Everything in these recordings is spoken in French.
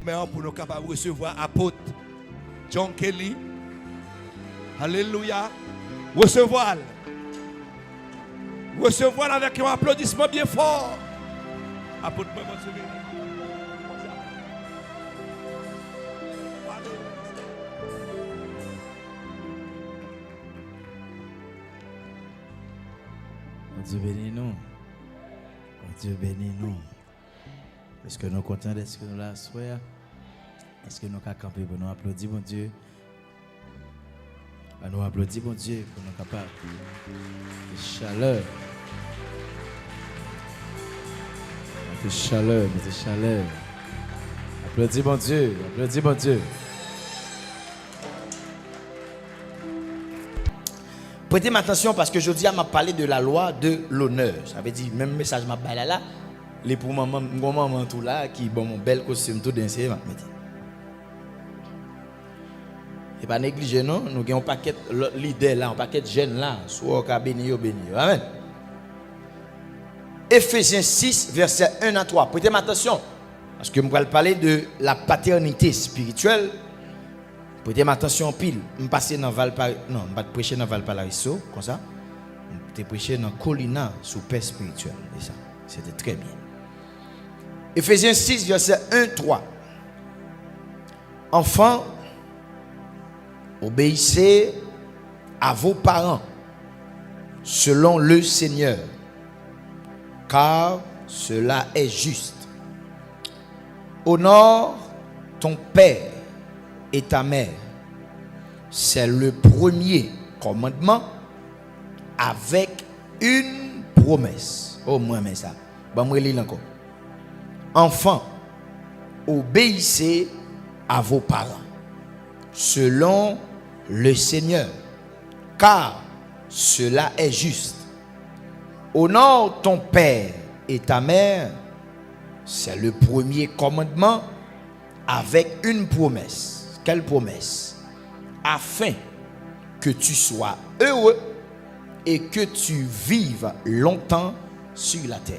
Mais pour nous capables de recevoir apôtre John Kelly. Alléluia. Recevoir. Recevoir avec un applaudissement bien fort. Apôtre Dieu bénit nous. Dieu bénit nous. Est-ce que nous sommes contents d'être que nous la soirée? Est-ce que nous sommes campés pour nous applaudir, mon Dieu? Nous applaudissons, mon Dieu, pour nous capables de chaleur. De chaleur, de chaleur. Applaudis, mon Dieu. Applaudis, mon Dieu. Prêtez attention parce que je dis à m'a parlé de la loi de l'honneur. Ça veut dire, même message m'a parlé là, les pour maman tout là, qui bon mon bel costume tout dansé, m'a dit. Et pas négliger non, nous avons un paquet leader là, un paquet de jeunes là, soit ka béni yo béni. Amen. Éphésiens 6 verset 1 à 3. Prêtez attention parce que je vais parler de la paternité spirituelle. Prêtez attention en pile. Je passer dans Valparaiso, non, je vais prêcher dans Valparaiso comme ça. Je vais prêcher dans Colina sous paix spirituelle et ça, c'était très bien. Éphésiens 6 verset 1 3. Enfants, obéissez à vos parents selon le Seigneur, car cela est juste. Honore ton père et ta mère. C'est le premier commandement avec une promesse. Oh, moi, mais ça. Bon, moi, lis encore. Enfants, obéissez à vos parents selon le Seigneur, car cela est juste. Honore ton père et ta mère, c'est le premier commandement avec une promesse. Quelle promesse? Afin que tu sois heureux et que tu vives longtemps sur la terre.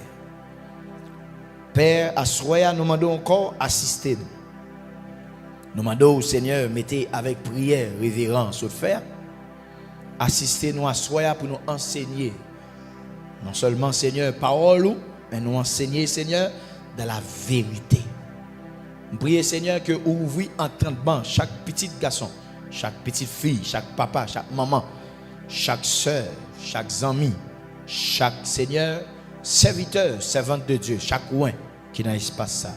Père, à soya, nous demandons encore assister nous. Nous demandons au Seigneur, mettez avec prière, révérence au faire. Assistez-nous à soya pour nous enseigner. Non seulement, Seigneur, parole, mais nous enseigner, Seigneur, de la vérité. Nous prions, Seigneur, que vous ouvrez entendement chaque petit garçon, chaque petite fille, chaque papa, chaque maman, chaque soeur, chaque ami, chaque Seigneur, serviteur, servante de Dieu, chaque ouin qui dans l'espace ça.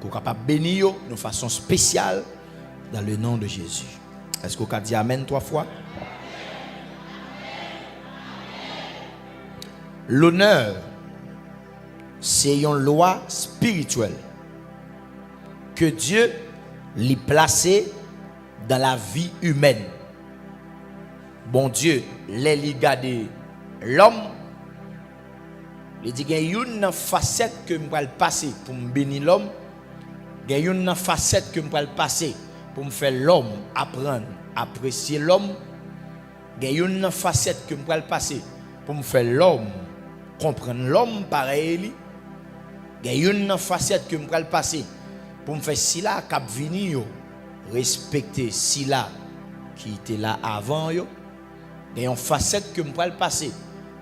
Pour capable bénir de façon spéciale dans le nom de Jésus. Est-ce qu'on peut dire amen 3 fois? L'honneur, c'est une loi spirituelle que Dieu l'y placé dans la vie humaine. Bon Dieu, les garder l'homme, il dit qu'il y a une facette que je vais passer pour me bénir l'homme. Il y a une facette que je vais passer pour me faire l'homme apprendre, apprécier l'homme. Il y a une facette que je vais passer pour me faire l'homme comprendre l'homme pareil. Il y a une facette que je vais passer pour me faire si là cap venir respecter si là qui était là avant yo. Il y a une facette que je vais passer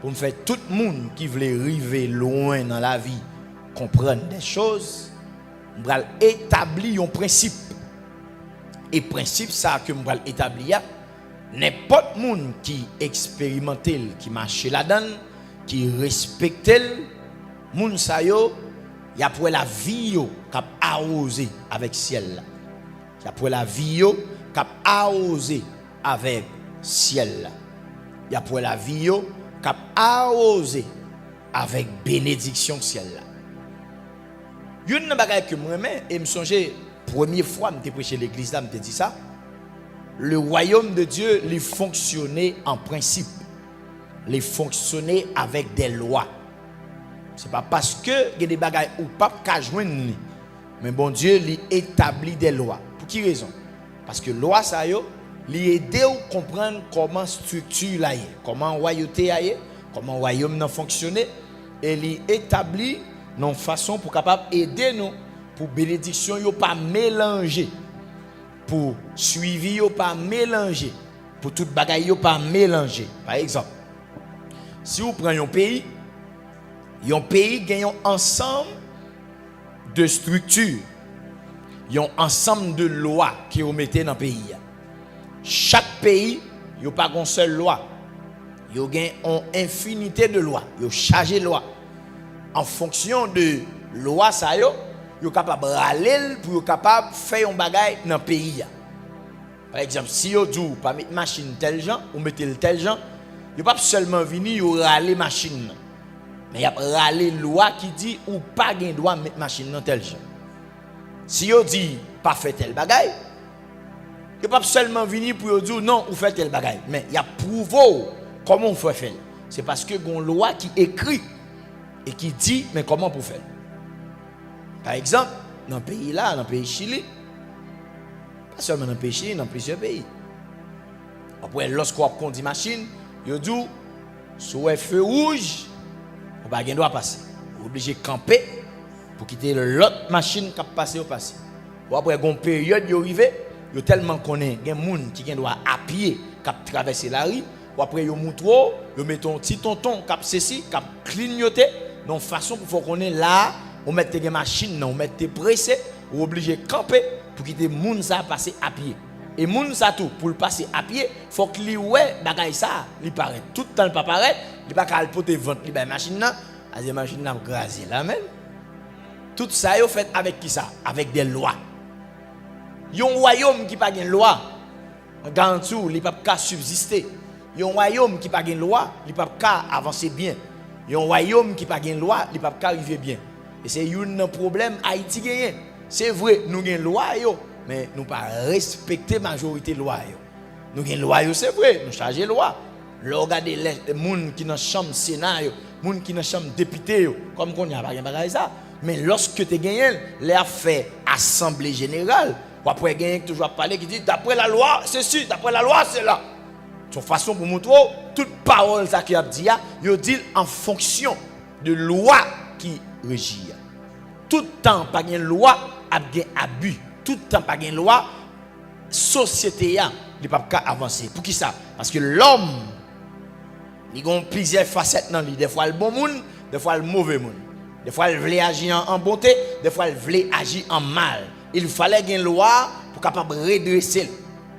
pour me faire tout le monde qui voulait arriver loin dans la vie comprendre des choses. Je vais établir un principe. Et principe ça que je vais établir, n'importe monde qui expérimente, qui marche là-dedans, qui respecte moun sa yo, y a pour la vie yo cap arroser avec ciel là. Y a pour la vie yo cap arroser avec ciel là. Y a pour la vie yo cap arroser avec bénédiction ciel là. Une bagay que moi même et me songer première fois me prêché l'église là me dit ça. Le royaume de Dieu il fonctionnait en principe. Les fonctionner avec des lois. C'est pas parce que il y a des bagages ou pas qu'à joindre, mais bon Dieu lui établit des lois. Pour qui raison? Parce que loi ça yo, lui aider à comprendre comment structure là est, comment royauté est, comment royaume n'a fonctionner et lui établit une façon pour capable aider nous pour bénédiction yo pas mélanger, pour suivi yo pas mélanger, pour toute bagaille yo pas mélanger. Par exemple, si vous prenez un pays gagne un ensemble de structures, un ensemble de lois qui vous mettez dans le pays. Chaque pays, il n'y a pas une seule loi. Il y a une infinité de lois. Il y a chargé de lois. En fonction de loi, ça y est capable de râler pour être capable de faire un bagage dans le pays. Par exemple, si vous dites pas mettre machine tel genre, ou mettez tel genre, vous ne pas seulement venir et râler machine. Mais il y a râler loi qui dit ou pas de droit de mettre machine dans tel genre. Si vous dites pas faire tel bagage, vous ne pas seulement venir pour dire non, ou faire tel bagage. Mais il y a prouvé comment on faut faire. C'est parce que il y a une loi qui écrit et qui dit mais comment pour faire. Par exemple, dans le pays là, dans le pays Chili, pas seulement dans le pays Chili, dans plusieurs pays. Après, lorsqu'on conduit machine, il dit sur un feu rouge, on va pas droit passer. On est obligé de camper pour quitter l'autre machine qui a passé au passé. Après, il y a une période où il y a tellement qu'on est, il y a des gens qui doivent à pied, qui traverser la rue. Après, il y a des gens qui mettent un petit tonton, qui a ceci, qui a clignoté. Donc, façon pour qu'on est là, on met des machines, on met des pressés, on est obligé de camper pour quitter les gens passer à pied. Et les gens tout, pour le passer à pied, il faut que les bagaille ça, il paraît. Tout le temps, il ne pas paraître, il ne pas qu'à le porter vente, il machine là, les machines là, grasé là même. Tout ça, est fait avec qui ça? Avec des lois. Il y a un royaume qui n'a pas de loi. En garantie, il ne peut pas subsister. Il y a un royaume qui n'a pas de loi, il ne peut pas avancer bien. Il y a un royaume qui n'a pas de loi, il ne peut pas arriver bien. Et c'est un problème Haïti gagne. C'est vrai, nous avons une loi, mais nous ne pas respecter la majorité de loi. Nous avons une loi, c'est vrai, nous chargeons la loi. Regardez les gens qui sont dans la chambre Sénat, les gens qui sont dans la chambre député, comme on a pas ça. Mais lorsque tu as gagné, les fait assemblée générale, ou après gagner toujours parler qui dit d'après la loi, c'est ci, d'après la loi, c'est là. De façon pour montrer toute parole ça qui a dit, il dit en fonction de loi qui régit. Tout temps pas de loi a bien abus. Tout temps pas de loi société a ne peut pas avancer. Pour qui ça? Parce que l'homme il a plusieurs facettes dans lui. Des fois le bon monde, des fois le mauvais monde. Des fois il veut agir en bonté, des fois il veut agir en mal. Il fallait une loi pour capable redresser.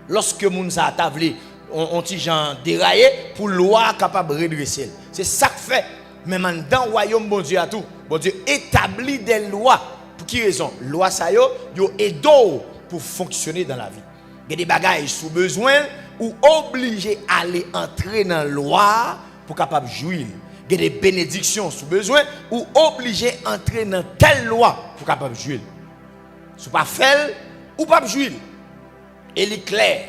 Lorsque moun sa tablé on ti gens déraillé pour loi capable redresser. C'est ça que fait. Même dans le royaume bon Dieu à tout, bon Dieu établit des lois. Pour qui raison? Loi ça yo aide pour fonctionner dans la vie. Il y a des bagages sous besoin ou obligé à aller entrer dans la loi pour capable jouir. Il y a des bénédictions sous besoin ou obligé à entrer dans telle loi pour capable jouir. Si pas faire ou pas jouir. Et il est clair.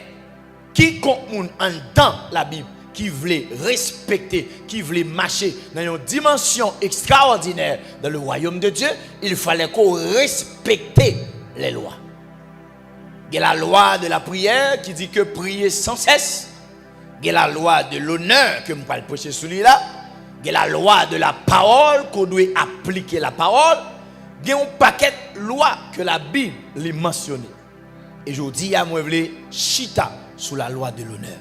Quiconque moun en dans la Bible qui voulait respecter, qui voulait marcher dans une dimension extraordinaire dans le royaume de Dieu, il fallait qu'on respecte les lois. Il y a la loi de la prière qui dit que prier sans cesse. Il y a la loi de l'honneur que je vais prêcher sur lui là. Il y a la loi de la parole qu'on doit appliquer la parole. Il y a un paquet de lois que la Bible les mentionne. Et je dis à moi, je veux chita sous la loi de l'honneur.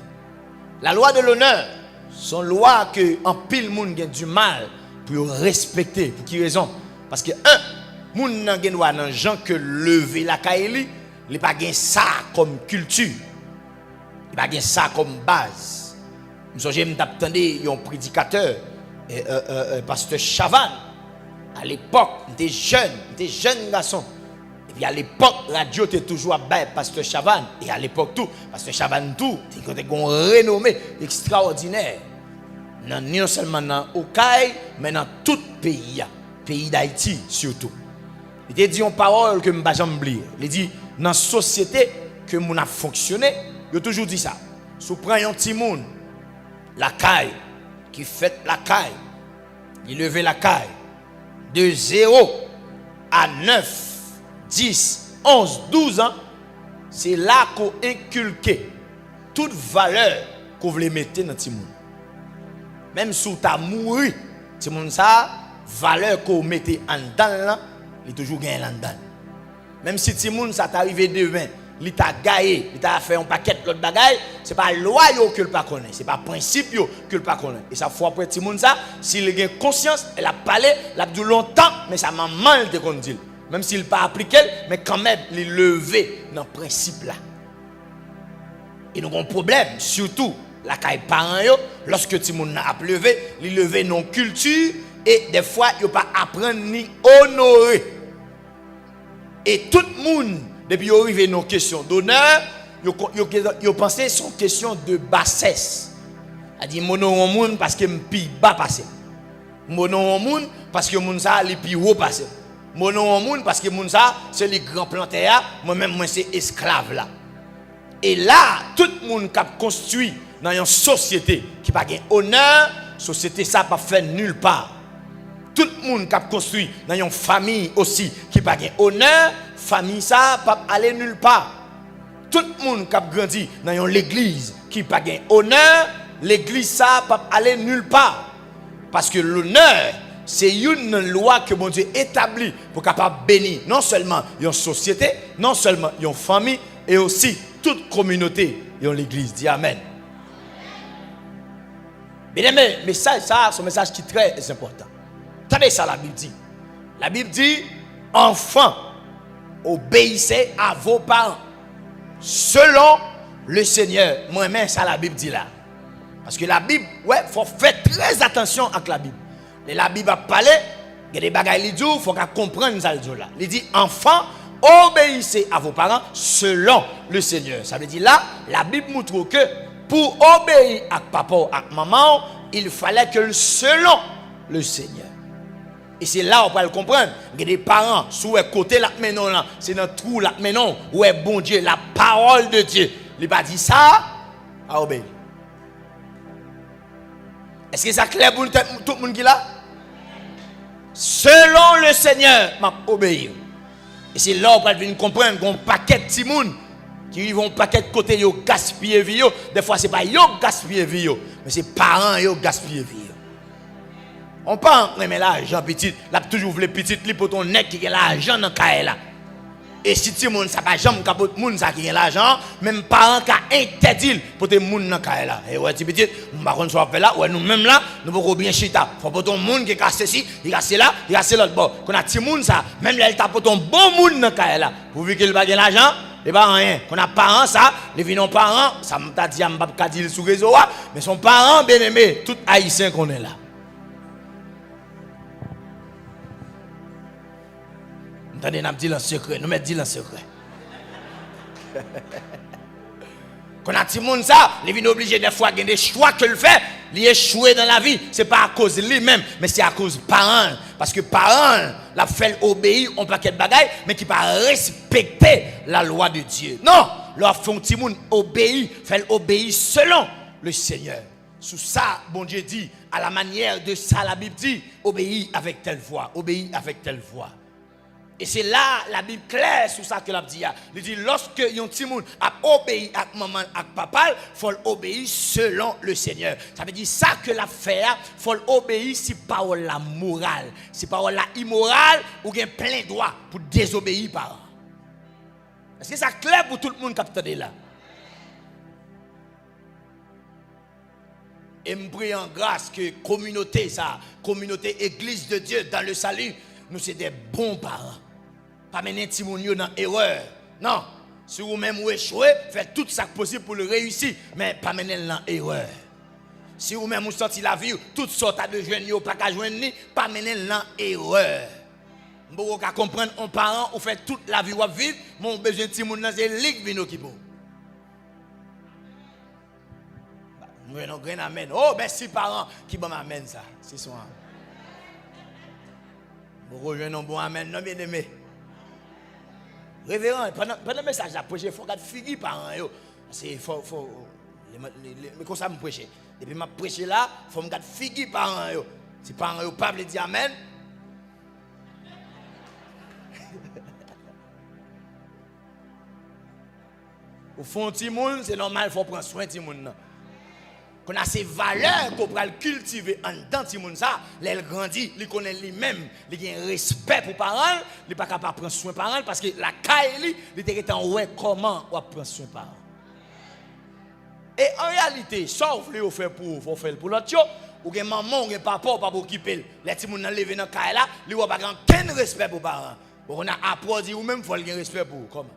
La loi de l'honneur, c'est une loi que en pile monde a du mal pour respecter. Pour quelle raison? Parce que moun nan gen droit nan gens que lever la kaili, il pas gen ça comme culture. Il pas gen ça comme base. Nous j'aime t'attendais un prédicateur pasteur Chavan. À l'époque, des jeunes garçons. Et puis à l'époque, la radio était toujours à bas pasteur Chavan. Et à l'époque tout, pasteur Chavan tout, il était une renommée extraordinaire. Non seulement dans Okaï, mais dans tout pays, pays d'Haïti surtout. Il a dit une parole que je ne vais jamais oublier. Il dit dans la société que nous avons fonctionné, il a toujours dit ça. Si vous prenez un petit monde, la caille, qui fait la caille, il levait la caille de 0 à 9, 10, 11, 12 ans, c'est là qu'on inculque toute valeur qu'on voulait mettre dans petit monde. Même si tu as mouru, petit monde ça, valeur qu'on mettait en dedans, il est toujours gagné en dedans. Même si ti moun ça t'arrivé demain, il t'a gaillé, il t'a fait un paquet l'autre bagaille, c'est pas loi yo que le pas connaît, c'est pas principe yo que le pas connaît. Et ça fois après ti moun ça, s'il a conscience, elle a parlé, l'a dit longtemps, mais ça m'a mal de qu'on dit. Même s'il pas appliqué, mais quand même il levé dans le principe là. Et nous avons un problème, surtout la caille parents yo, lorsque ti moun a levé, il levé non culture et des fois il pas apprendre ni honorer. Et tout le monde depuis yo arrivé nos questions d'honneur, yo pensé son question de bassesse. A dit mon nom monde parce que m'pi bas passé. Mon nom monde parce que moun ça li pi haut passé. Mon nom monde parce que moun ça c'est les grands plantaires, moi-même moi c'est esclave là. Et là, tout le monde qui a construit dans une société qui n'a pas honneur, société ça pas fait nulle part. Tout le monde qui a construit dans une famille aussi qui n'a pas honneur, famille ça pas aller nulle part. Tout le monde qui a grandi dans une église qui n'a pas honneur, l'église ça pas aller nulle part. Parce que l'honneur, c'est une loi que mon Dieu établit pour capable bénir non seulement une société, non seulement une famille, et aussi toute communauté dans l'église. Dis Amen. Bien aimé, message ça, c'est un message qui est très important. Attendez ça, la Bible dit. La Bible dit, enfants, obéissez à vos parents, selon le Seigneur. Moi-même, ça la Bible dit là. Parce que la Bible, ouais, faut faire très attention avec la Bible. Et la Bible a parlé, il y a des bagailles qui il faut comprendre ça là. Il dit, enfants, obéissez à vos parents selon le Seigneur. Ça veut dire là, la Bible montre que pour obéir à papa ou à maman, il fallait que selon le Seigneur. Et c'est là où on peut le comprendre. Il y a des parents, sous le côté là, mais non, c'est dans le trou là, mais non, où est bon Dieu, la parole de Dieu. Il n'a pas dit ça, à obéir. Est-ce que ça clair pour tout le monde qui est là? Selon le Seigneur, m'a obéir. Et c'est là où on peut venir comprendre qu'on paquet de timoun qui vont paquet de côté yo gaspiller vie yo. Des fois c'est pas yo gaspiller vie yo, mais c'est parents yo gaspiller vie yo. On pense mais l'argent petit, là toujours voulu petit li pour ton nèg qui a l'argent dans caille là. Et si timoun ça pas jamais capote moun ça qui a l'argent, même parents qui interdit pour te moun dans caille là. Et ouais petit, on va qu'on soit fait là, ouais nous même là, nous pouvons bien chita. Faut pour ton moun qui casse ici, il casse là, il casse l'autre bord. Qu'on a timoun ça, même là il t'a pour ton bon moun dans caille là. Pourvu qu'il pas l'argent, et pas rien. Qu'on a parents ça, les vinons parents, ça m'a dit m'pa ka dire sur réseau mais son parent bien-aimé, tout haïtien qu'on est là. Attendez, nous dit en secret, nous mettons dit en secret. Quand on a dit ça, les vignes obligés des fois, il y a des choix que le fait, il échoué dans la vie. Ce n'est pas à cause de lui-même, mais c'est à cause des parents. Parce que parents, la fait obéir un paquet de bagailles, mais qui ne pas respecter la loi de Dieu. Non, leur font petit monde obéir, fait obéir selon le Seigneur. Sous ça, bon Dieu dit, à la manière de ça, la Bible dit, obéis avec telle voix, obéis avec telle voix. Et c'est là la Bible claire sur ça que la dit. Il dit lorsque yon petit monde a obéi à maman à papa, faut obéir selon le Seigneur. Ça veut dire ça que la faire, faut obéir si parole la morale, si parole la immorale ou gen plein droit pour désobéir par. Est-ce que ça clair pour tout le monde qui a là? Et me prie en grâce que communauté ça, communauté église de Dieu dans le salut, nous c'est des bons parents. Pas mener Timonio dans l'erreur. Non. Si vous-même vous échouez, faites tout ça possible pour le réussir. Mais pas mener dans l'erreur. Si vous-même vous sentez la vie, toutes sortes de jeunes, pas qu'à joindre ni, pas mener dans l'erreur. Vous pouvez comprendre, un parent, vous faites toute la vie, vous vivre, mon besoin de Timonio, c'est ligue vino qui bon. Nous avons un amen. Oh, merci parents qui bon amen ça. C'est soir. Vous rejoignez un bon amen, non bien aimé. Révérend, pendant le message à prêcher, il faut que figure par an. C'est faut mais comme ça me prêcher. Depuis ma prêcher là, il faut me garder figure par an. Si par an pas dire amen. Au fond petit monde, c'est normal, il faut prendre soin de petit monde. qu'on a ces valeurs qu'on va cultiver en dedans de moun ça, elle grandit, il connaît lui-même, il a un respect pour parents, il n'est pas capable de prendre soin de parents parce que la caille, il était en ouais comment on prend soin de parents. Et en réalité, sauf vous faire pour faire pour l'autre, ou que maman ou que papa pas occuper, les petits moun nan lever dans caille là, il n'a pas aucun respect pour parents. On a apprendre ou même faut avoir respect pour comment.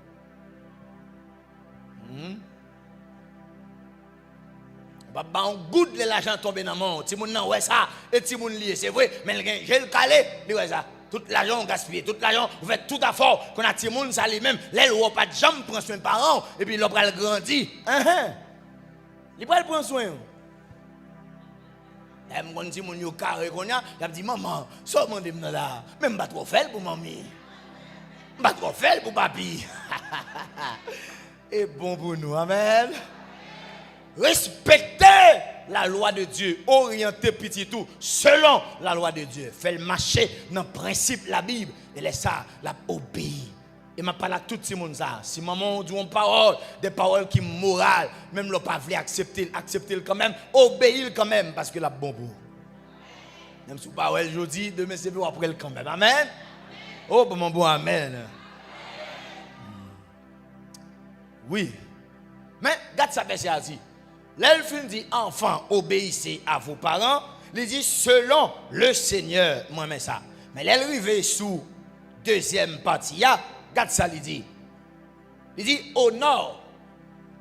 Papa on goûte de l'argent tomber dans mon ti moun nan ouais ça et ti moun lié c'est vrai mais j'ai le calé li ouais ça tout l'argent on gaspille tout l'argent vous faites tout à fort qu'on a ti moun ça lui même l'aile ou pas de jambe prend soin de parents et puis l'autre elle grandit il va prendre soin et mon ti moun yo carré qu'on a dit maman ça mandé là même pas trop faire pour mamie pas trop faire pour papi et bon pour nous amen. Respectez la loi de Dieu, orientez petit tout selon la loi de Dieu. Faites marcher dans le principe de la Bible et laissez ça, la obéir. Et je parle à tout le monde ça. Si maman dit une parole, des paroles qui sont morales, même le pas voulu accepter quand même, obéir quand même parce que la bon pour. Même si vous parlez aujourd'hui, demain c'est pour après quand même. Amen. Oh bon amen. Oui. Mais regarde ça verset dit. L'elfin dit enfant obéissez à vos parents, il dit selon le Seigneur, moi mais ça. Mais l'arrivée sous deuxième partie, regarde ça il dit. Il dit honore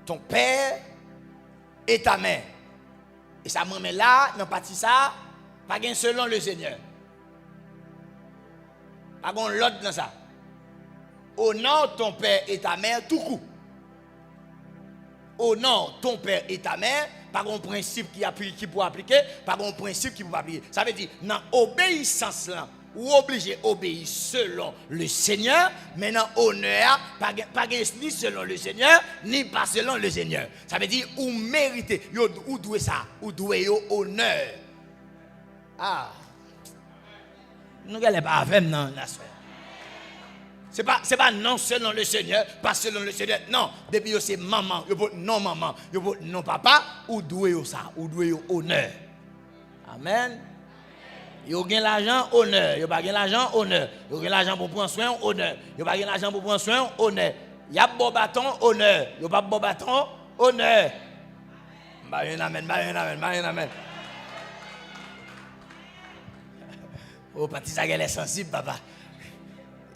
ton père et ta mère. Et ça moi mais là dans partie ça, pas gain selon le Seigneur. Pas gon l'autre dans ça. Honore ton père et ta mère tout coup. Honore ton père et ta mère, par un principe qui peut appliquer, par un principe qui peut appliquer. Ça veut dire, dans l'obéissance là, ou obligé d'obéir selon le Seigneur, mais dans l'honneur, pas ni selon le Seigneur, ni pas selon le Seigneur. Ça veut dire, ou méritez, ou doué ça, ou doué honneur. Ah. Nous n'allons pas avec non, la soeur. C'est pas non selon le Seigneur, pas selon le Seigneur. Non, depuis c'est maman, non maman, non papa, ou doué ça, ou doué honneur. Amen. Yo gagne l'argent honneur, yo pas gagne l'argent honneur. Yo gagne l'argent pour prendre soin honneur. Yo pas gagne l'argent pour prendre soin honneur. Y a bon bâton honneur, yo pas bon bâton honneur. Amen. Oh petit ça est sensible papa.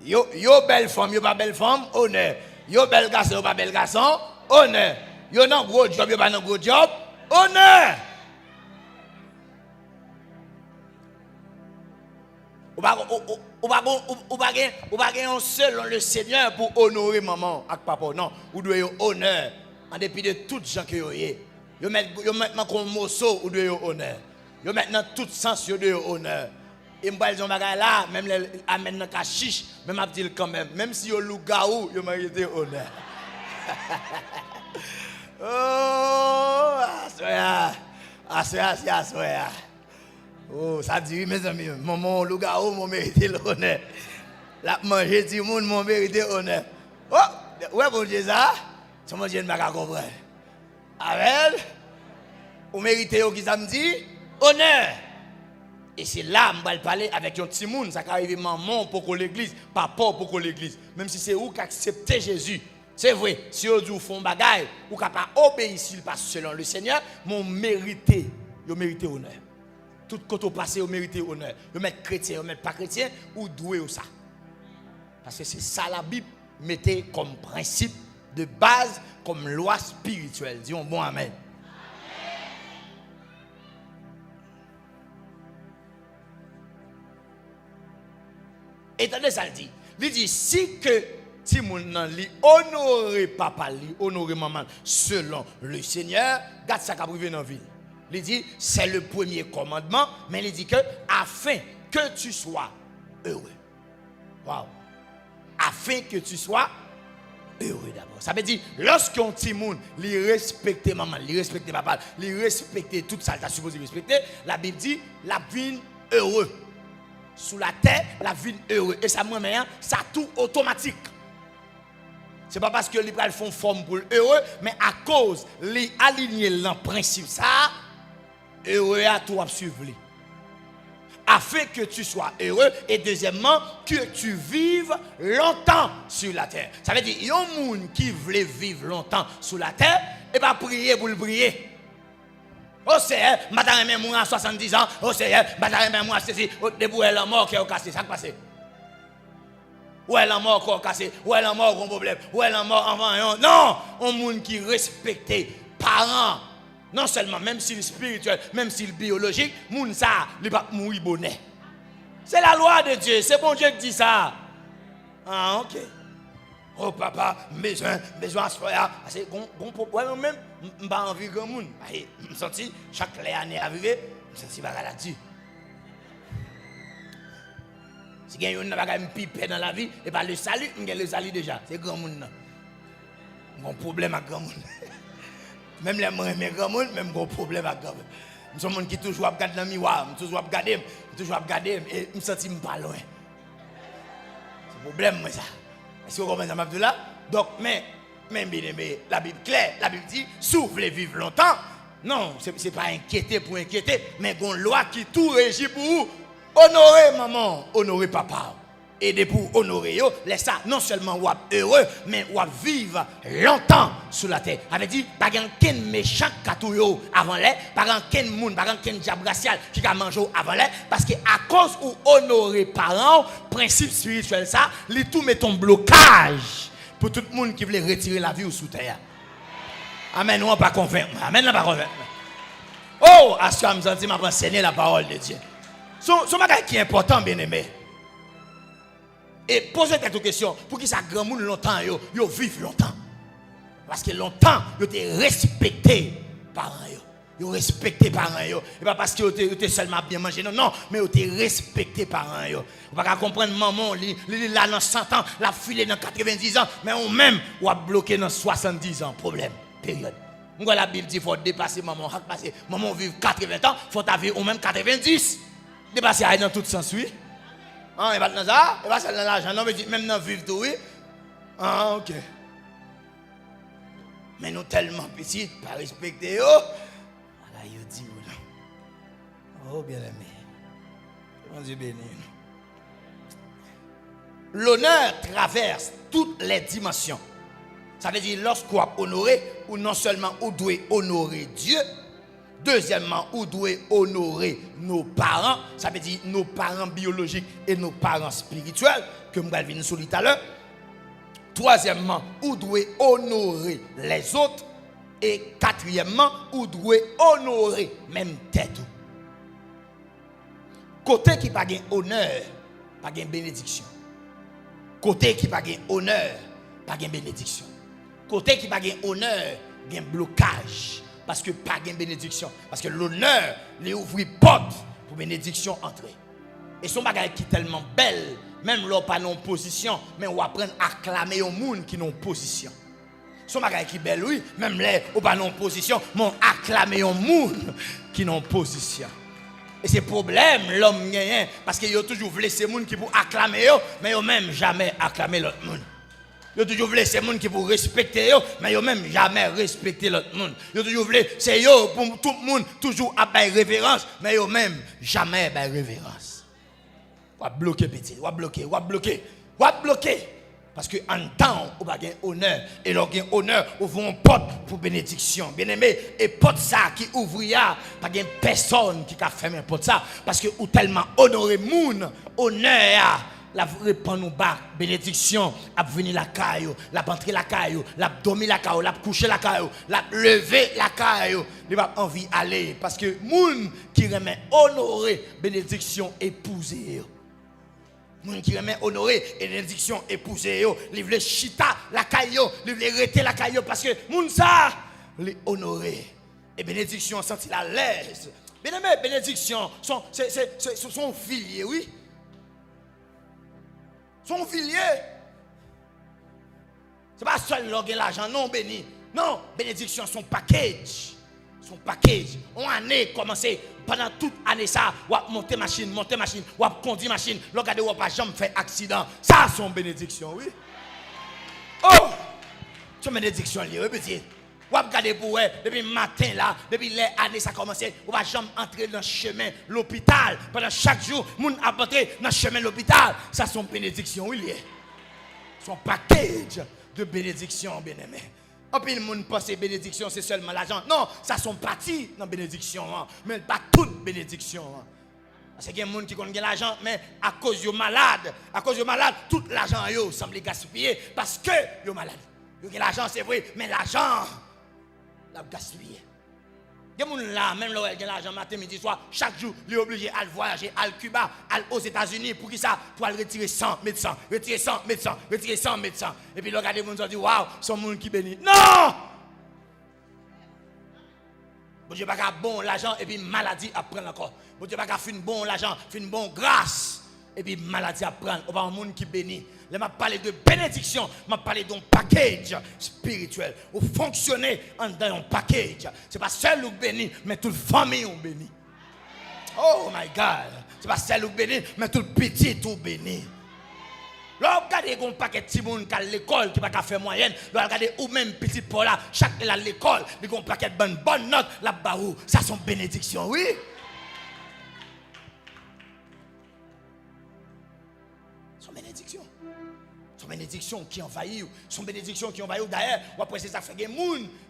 Yo belle femme, yo pas belle femme, honneur. Yo belle garçon, yo pas belle garçon, honneur. Yo non gros job, yo pas non gros job, honneur. Ou pas selon le Seigneur pour honorer maman et papa non, ou doit honneur en dépit de tout gens que yo yé. Yo maintenant comme morceau ou doit honneur. Yo maintenant tout sens yo doit honneur. Et m'bal jon bagay là même les amène dans cachiche même a dit quand même si yo lougaou yo mérité honneur. Oh assoya. Oh ça dit mes amis maman lougaou mon mérité l'honneur. La manger du monde mon mérité honneur. Oh ouais bon Dieu ça ça mon Dieu ne pas comprendre. Amen. Ou mérité yo qui ça me dit honneur. Et c'est là que je vais parler avec un petit monde, ça arrive maman pour l'église, papa pour l'église. Même si c'est vous qui acceptez Jésus. C'est vrai, si vous font bagaille, ou capable obéir s'il passe selon le Seigneur, vous méritez honneur. Tout côté passé, vous méritez honneur. Vous mettez chrétien, vous mettez pas chrétien, ou doué ou ça. Parce que c'est ça la Bible mettez comme principe de base, comme loi spirituelle. Disons bon amen. Étendez ça dit. Il dit si que si mon li honorer papa li honorer maman selon le Seigneur, garde ça qu'a privé dans la ville. Il dit c'est le premier commandement, mais il dit que afin que tu sois heureux. Wow. Afin que tu sois heureux d'abord. Ça veut dire lorsqu'on petit monde li respecter maman, li respecter papa, li respecter tout ça, tu as supposé respecter, la Bible dit la vie heureux. Sous la terre, la vie heureuse. Et ça, moi-même, ça tout automatique. Ce n'est pas parce que les gens font forme pour heureux, mais à cause de aligner le principe, ça, heureux à toi suivre. Afin que tu sois heureux et deuxièmement que tu vives longtemps sur la terre. Ça veut dire il y a un monde qui veut vivre longtemps sur la terre et pas prier pour le prier. Oh Seigneur, madame même moi à 70 ans, oh Seigneur, madame même moi ceci, debout elle est mort qui est cassé, ça passe. Ou elle est mort qui est cassé, ou elle est mort qui a un problème, ou elle est mort avant. Non, un monde qui respecte parents. Non seulement, même s'il est spirituel, même s'il est biologique, moun ça, il va mourir bonnet. C'est la loi de Dieu, c'est bon Dieu qui dit ça. Ah, ok. Oh papa, besoin à ce faire. C'est bon problème même, je n'ai pas envie de moun. Je me sens chaque année arrivé, je me sens pas là-dessus. Si il y a une pipe dans la vie, et pas le salut, je le salut déjà. C'est grand moun. J'ai un problème avec grand moun. Même les grands monde, même gros problème avec grand monde. Je suis un monde qui toujours regarde dans le miroir, toujours regarder, et je me sens pas loin. C'est un problème, moi, ça. Est-ce que vous comprenez ça, là? Donc, mais, la Bible claire, la Bible dit, souffle et vive longtemps. Non, ce n'est pas inquiéter pour inquiéter, mais une loi qui tout régit pour vous. Honorer maman, honorer papa. Et pour honorer eux, laisse ça non seulement ou heureux, mais ou vivre longtemps sur la terre. Avait dit, pas qu'un méchant katouyo avant l'air, pas qu'un moun, pas qu'un diable racial qui a mangé avant l'air, parce que à cause ou honorer parents, principe spirituel ça, les tout met un blocage pour tout le monde qui veut retirer la vie ou sous terre. Amen, nous pas convaincre. Amen, nous pas convaincre. Oh, à ce que je me sens, je enseigner la parole de Dieu. Son bagage qui est important, bien aimé. Et posez quelques questions pour que ça grand monde longtemps yo vivent longtemps. Parce que longtemps yo te respecté parents yo respecté parents yo. Et pas parce que yo te seulement bien mangé non, mais yo te respecté parents yo. Vous pas comprendre maman li là dans 100 ans, la filé dans 90 ans, mais on même ou a bloqué dans 70 ans, problème période. Moi la Bible dit faut dépasser maman, passer maman vivre 80 ans, faut ta vivre ou même 90. Dépasser dans tout sens oui. Ah, il va dans ça, il va dans l'argent, non, mais même dans vivre tout, oui. Ah, ok. Mais nous tellement petits, pas respecter, oh. Voilà, il dit, oh, bien aimé. Mon Dieu béni. L'honneur traverse toutes les dimensions. Ça veut dire, lorsqu'on a honoré, ou non seulement on doit honorer Dieu, deuxièmement, on doit honorer nos parents, ça veut dire nos parents biologiques et nos parents spirituels, que nous allons venir sur tout à l'heure. Troisièmement, on doit honorer les autres. Et quatrièmement, on doit honorer même tête. Côté qui n'a pas honneur, pas de bénédiction. Côté qui n'a pas honneur, pas de bénédiction. Côté qui n'a pas honneur, il y a un blocage. Parce que pas de bénédiction. Parce que l'honneur, les ouvre porte pour bénédiction entrer. Et son bagage qui est tellement belle, même là pas non position, mais on va apprendre à acclamer au monde qui non position. Son bagage qui est belle, oui, même là on pas non position, mais on acclamer au monde qui non position. Et c'est problème l'homme gagne parce qu'il a toujours voulu ces monde qui pour acclamer eux, mais ils même jamais acclamer l'autre monde. Ils ont toujours voulu ces gens qui pour respecter eux, mais ils même jamais respecté l'autre monde. Ils ont toujours voulu c'est eux pour tout le monde toujours à faire révérence, mais ils même jamais faire révérence. On va bloquer petit, on va bloquer. Parce que en temps, on va gagner honneur. Et leur gain honneur, on ouvre une porte pour bénédiction. Bien aimé, et porte ça qui ouvre, pas de personne qui a fermé une porte ça. Parce que ou tellement honoré moun, honneur, la répand nous bas, bénédiction, a venir la caillou, la entrer la caillou, la dormir la caillou, la coucher la caillou, la lever la caillou. Il va envie aller. Parce que moun qui remet honoré, bénédiction épousée. Moun qui remet honoré et bénédiction épousée, il veut chita la caillou, il veut rester la caillou parce que moun ça, les honoré. Et bénédiction senti la l'aise. Bien aimé, bénédiction, son filier, oui. Son filier. C'est pas seul l'orgue l'argent, non béni. Non, bénédiction, son package. Son package. On année commencé pendant toute année ça, ou monter machine, ou conduire machine, regardez ou pas jamais fait accident. Ça son bénédiction, oui. Oh! Son bénédiction lié, répétez. Ou regarder pour eux, depuis matin là, depuis les années ça a commencé, on va jamais entrer dans le chemin l'hôpital. Pendant chaque jour, moun a entré dans le chemin l'hôpital. Ça sont bénédictions, oui, son package de bénédictions, bien-aimé. En plus, le monde pense que bénédiction c'est seulement l'argent. Non, ça sont parties dans bénédiction, mais pas toute bénédiction. Parce qu'il y a des gens qui ont l'argent, mais à cause de malade, tout l'argent semble gaspiller parce que ils sont malades. Ils ont l'argent, c'est vrai, mais l'argent l'a gaspillé. Il y a des gens là, même là, ils ont l'argent matin, midi, soir, chaque jour, ils sont obligés à voyager, à Cuba, aux États-Unis, pour qui ça? Pour aller retirer 100 médecins, retirer 100 médecins, retirer 100 médecins. Et puis, regardez, les gens disent, waouh, c'est un monde qui bénit. Non! Bon Dieu, pas bon l'argent, et puis maladie à prendre encore. Bon Dieu, pas fin bon l'argent, fin bon grâce, et puis maladie à prendre. On va un monde qui bénit. Là, m'a parlé de bénédiction, m'a parlé d'un package spirituel. Ou fonctionner dans un package. C'est pas seul ou béni, mais toute famille ou béni. Oh my God. C'est pas seul ou béni, mais toute petite ou béni. Là, regardez un paquet de petits gens qui à l'école, qui ne pas faire moyenne. Là, regardez ou même petit pour là, chaque à l'école, ils ont un paquet de bonnes notes, là-bas où ça sont bénédictions, oui. Sont bénédictions. Son bénédiction qui envahit, son bénédiction qui envahit. D'ailleurs, après ça fait des gens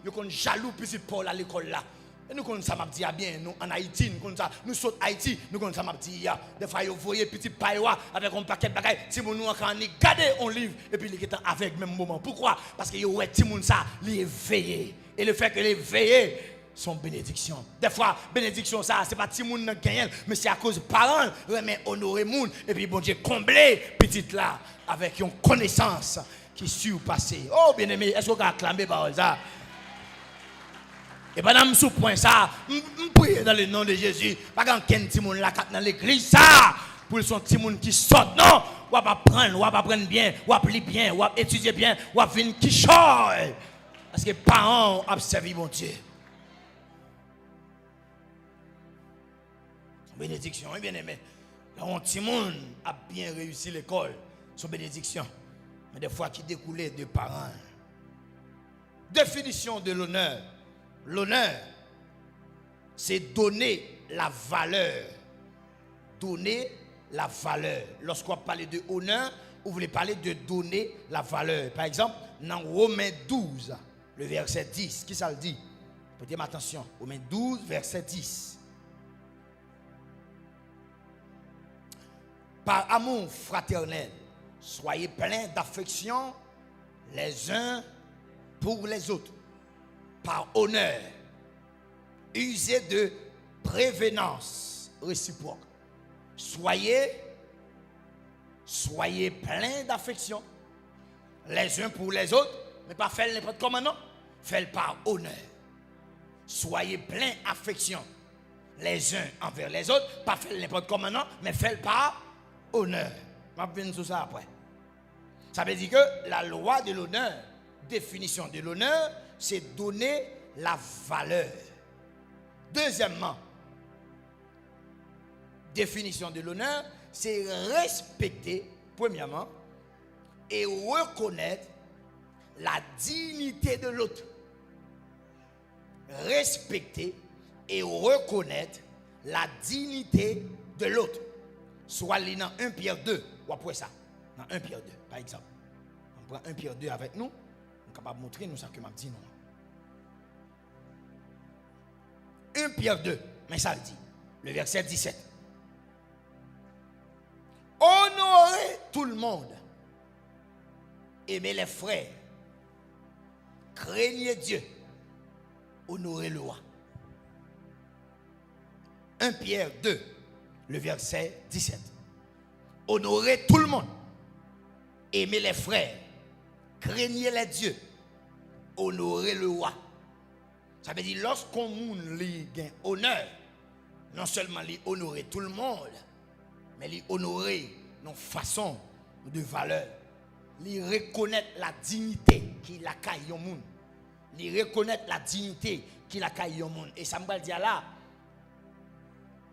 qui sont jaloux petit Paul à l'école là. Et nous connaissons ça m'a dit bien, nous en Haïti, nous connaissons ça, nous sommes Haïti, nous connaissons ça m'a dit des fois vous voyez petit paillois avec un paquet de bagages, si nous encore garder un livre et puis il est avec même moment. Pourquoi? Parce que ouais ti moun ça, il est veillé. Et le fait que les veillé sont bénédictions. Des fois bénédiction ça, c'est pas ti moun qui gagne, mais c'est à cause parents remet honorer moun et puis bon Dieu combler petite là avec une connaissance qui surpasse. Oh bien-aimé, est-ce qu'on peut acclamer parole ça? Et pendant sous point ça, je prie dans le nom de Jésus. Pas quand quelqu'un petit monde là dans l'église ça pour son petit monde qui sort. Non, on va pas prendre bien, on va lire bien, on va étudier bien, on va venir qui chore. Parce que parents observent mon Dieu. Son bénédiction, bien aimé. Là un petit monde a bien réussi l'école, son bénédiction. Mais des fois qui découlait de parents. Définition de l'honneur. L'honneur, c'est donner la valeur. Donner la valeur. Lorsqu'on parle de honneur, vous voulez parler de donner la valeur. Par exemple, dans Romains 12, le verset 10, qui ça le dit? Prêtez attention. Romains 12, verset 10. Par amour fraternel, soyez pleins d'affection les uns pour les autres. Par honneur, usez de prévenance réciproque. Soyez pleins d'affection les uns pour les autres, mais pas faire n'importe comment, non. Faites par honneur. Soyez pleins d'affection les uns envers les autres, pas faire n'importe comment, non, mais faites par honneur. Je vais venir sur ça après. Ça veut dire que la loi de l'honneur, définition de l'honneur, c'est donner la valeur. Deuxièmement, définition de l'honneur, c'est respecter, premièrement, et reconnaître la dignité de l'autre. Respecter et reconnaître la dignité de l'autre. Soit dans 1 Pierre 2, ou après ça, dans 1 Pierre 2, par exemple. On prend 1 Pierre 2 avec nous. Capable de montrer nous ça que m'a dit non. 1 Pierre 2, mais ça le dit, le verset 17. Honorez tout le monde. Aimez les frères. Craignez Dieu. Honorez le roi. 1 Pierre 2, le verset 17. Honorez tout le monde. Aimez les frères. Craignez les dieux, honorez le roi. Ça veut dire lorsqu'on lui gagne honneur, non seulement lui honorer tout le monde, mais lui honorer nos façons de valeur, lui reconnaître la dignité qu'il a caillé au monde, lui reconnaître la dignité qu'il a caillé au monde. Et ça me dit là,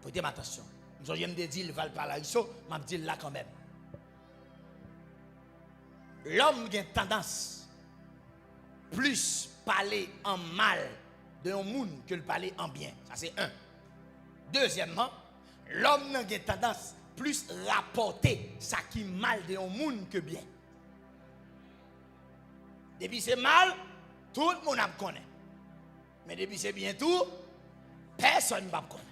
prêtez attention. Nous avons dit il va par là, il m'a dit là quand même. L'homme a tendance plus parler en mal de un monde que le parler en bien. Ça c'est un. Deuxièmement, l'homme n'a tendance plus rapporter ça qui mal de un monde que bien. Depuis c'est mal, tout le monde connaît. Mais depuis c'est bien tout, personne ne va connaître.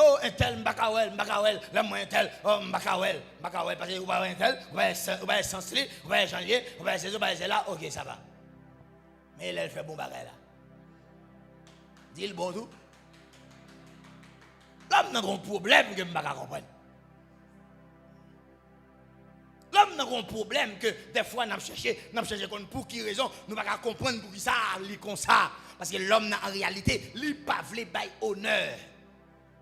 Oh, un tel, mbakawel, la moins tel, oh, mbakawel, parce que vous voyez un tel, vous voyez sensé, vous voyez changer, vous voyez c'est là, ok, ça va. Mais elle fait bon bagay là. Dis le bon tout. L'homme n'a pas un problème que je ne comprends pas. L'homme n'a pas un problème que des fois nous cherchons pour qui raison, nous ne pouvons pas comprendre pour qui ça, comme ça. Parce que l'homme en réalité, il ne peut pas honneur.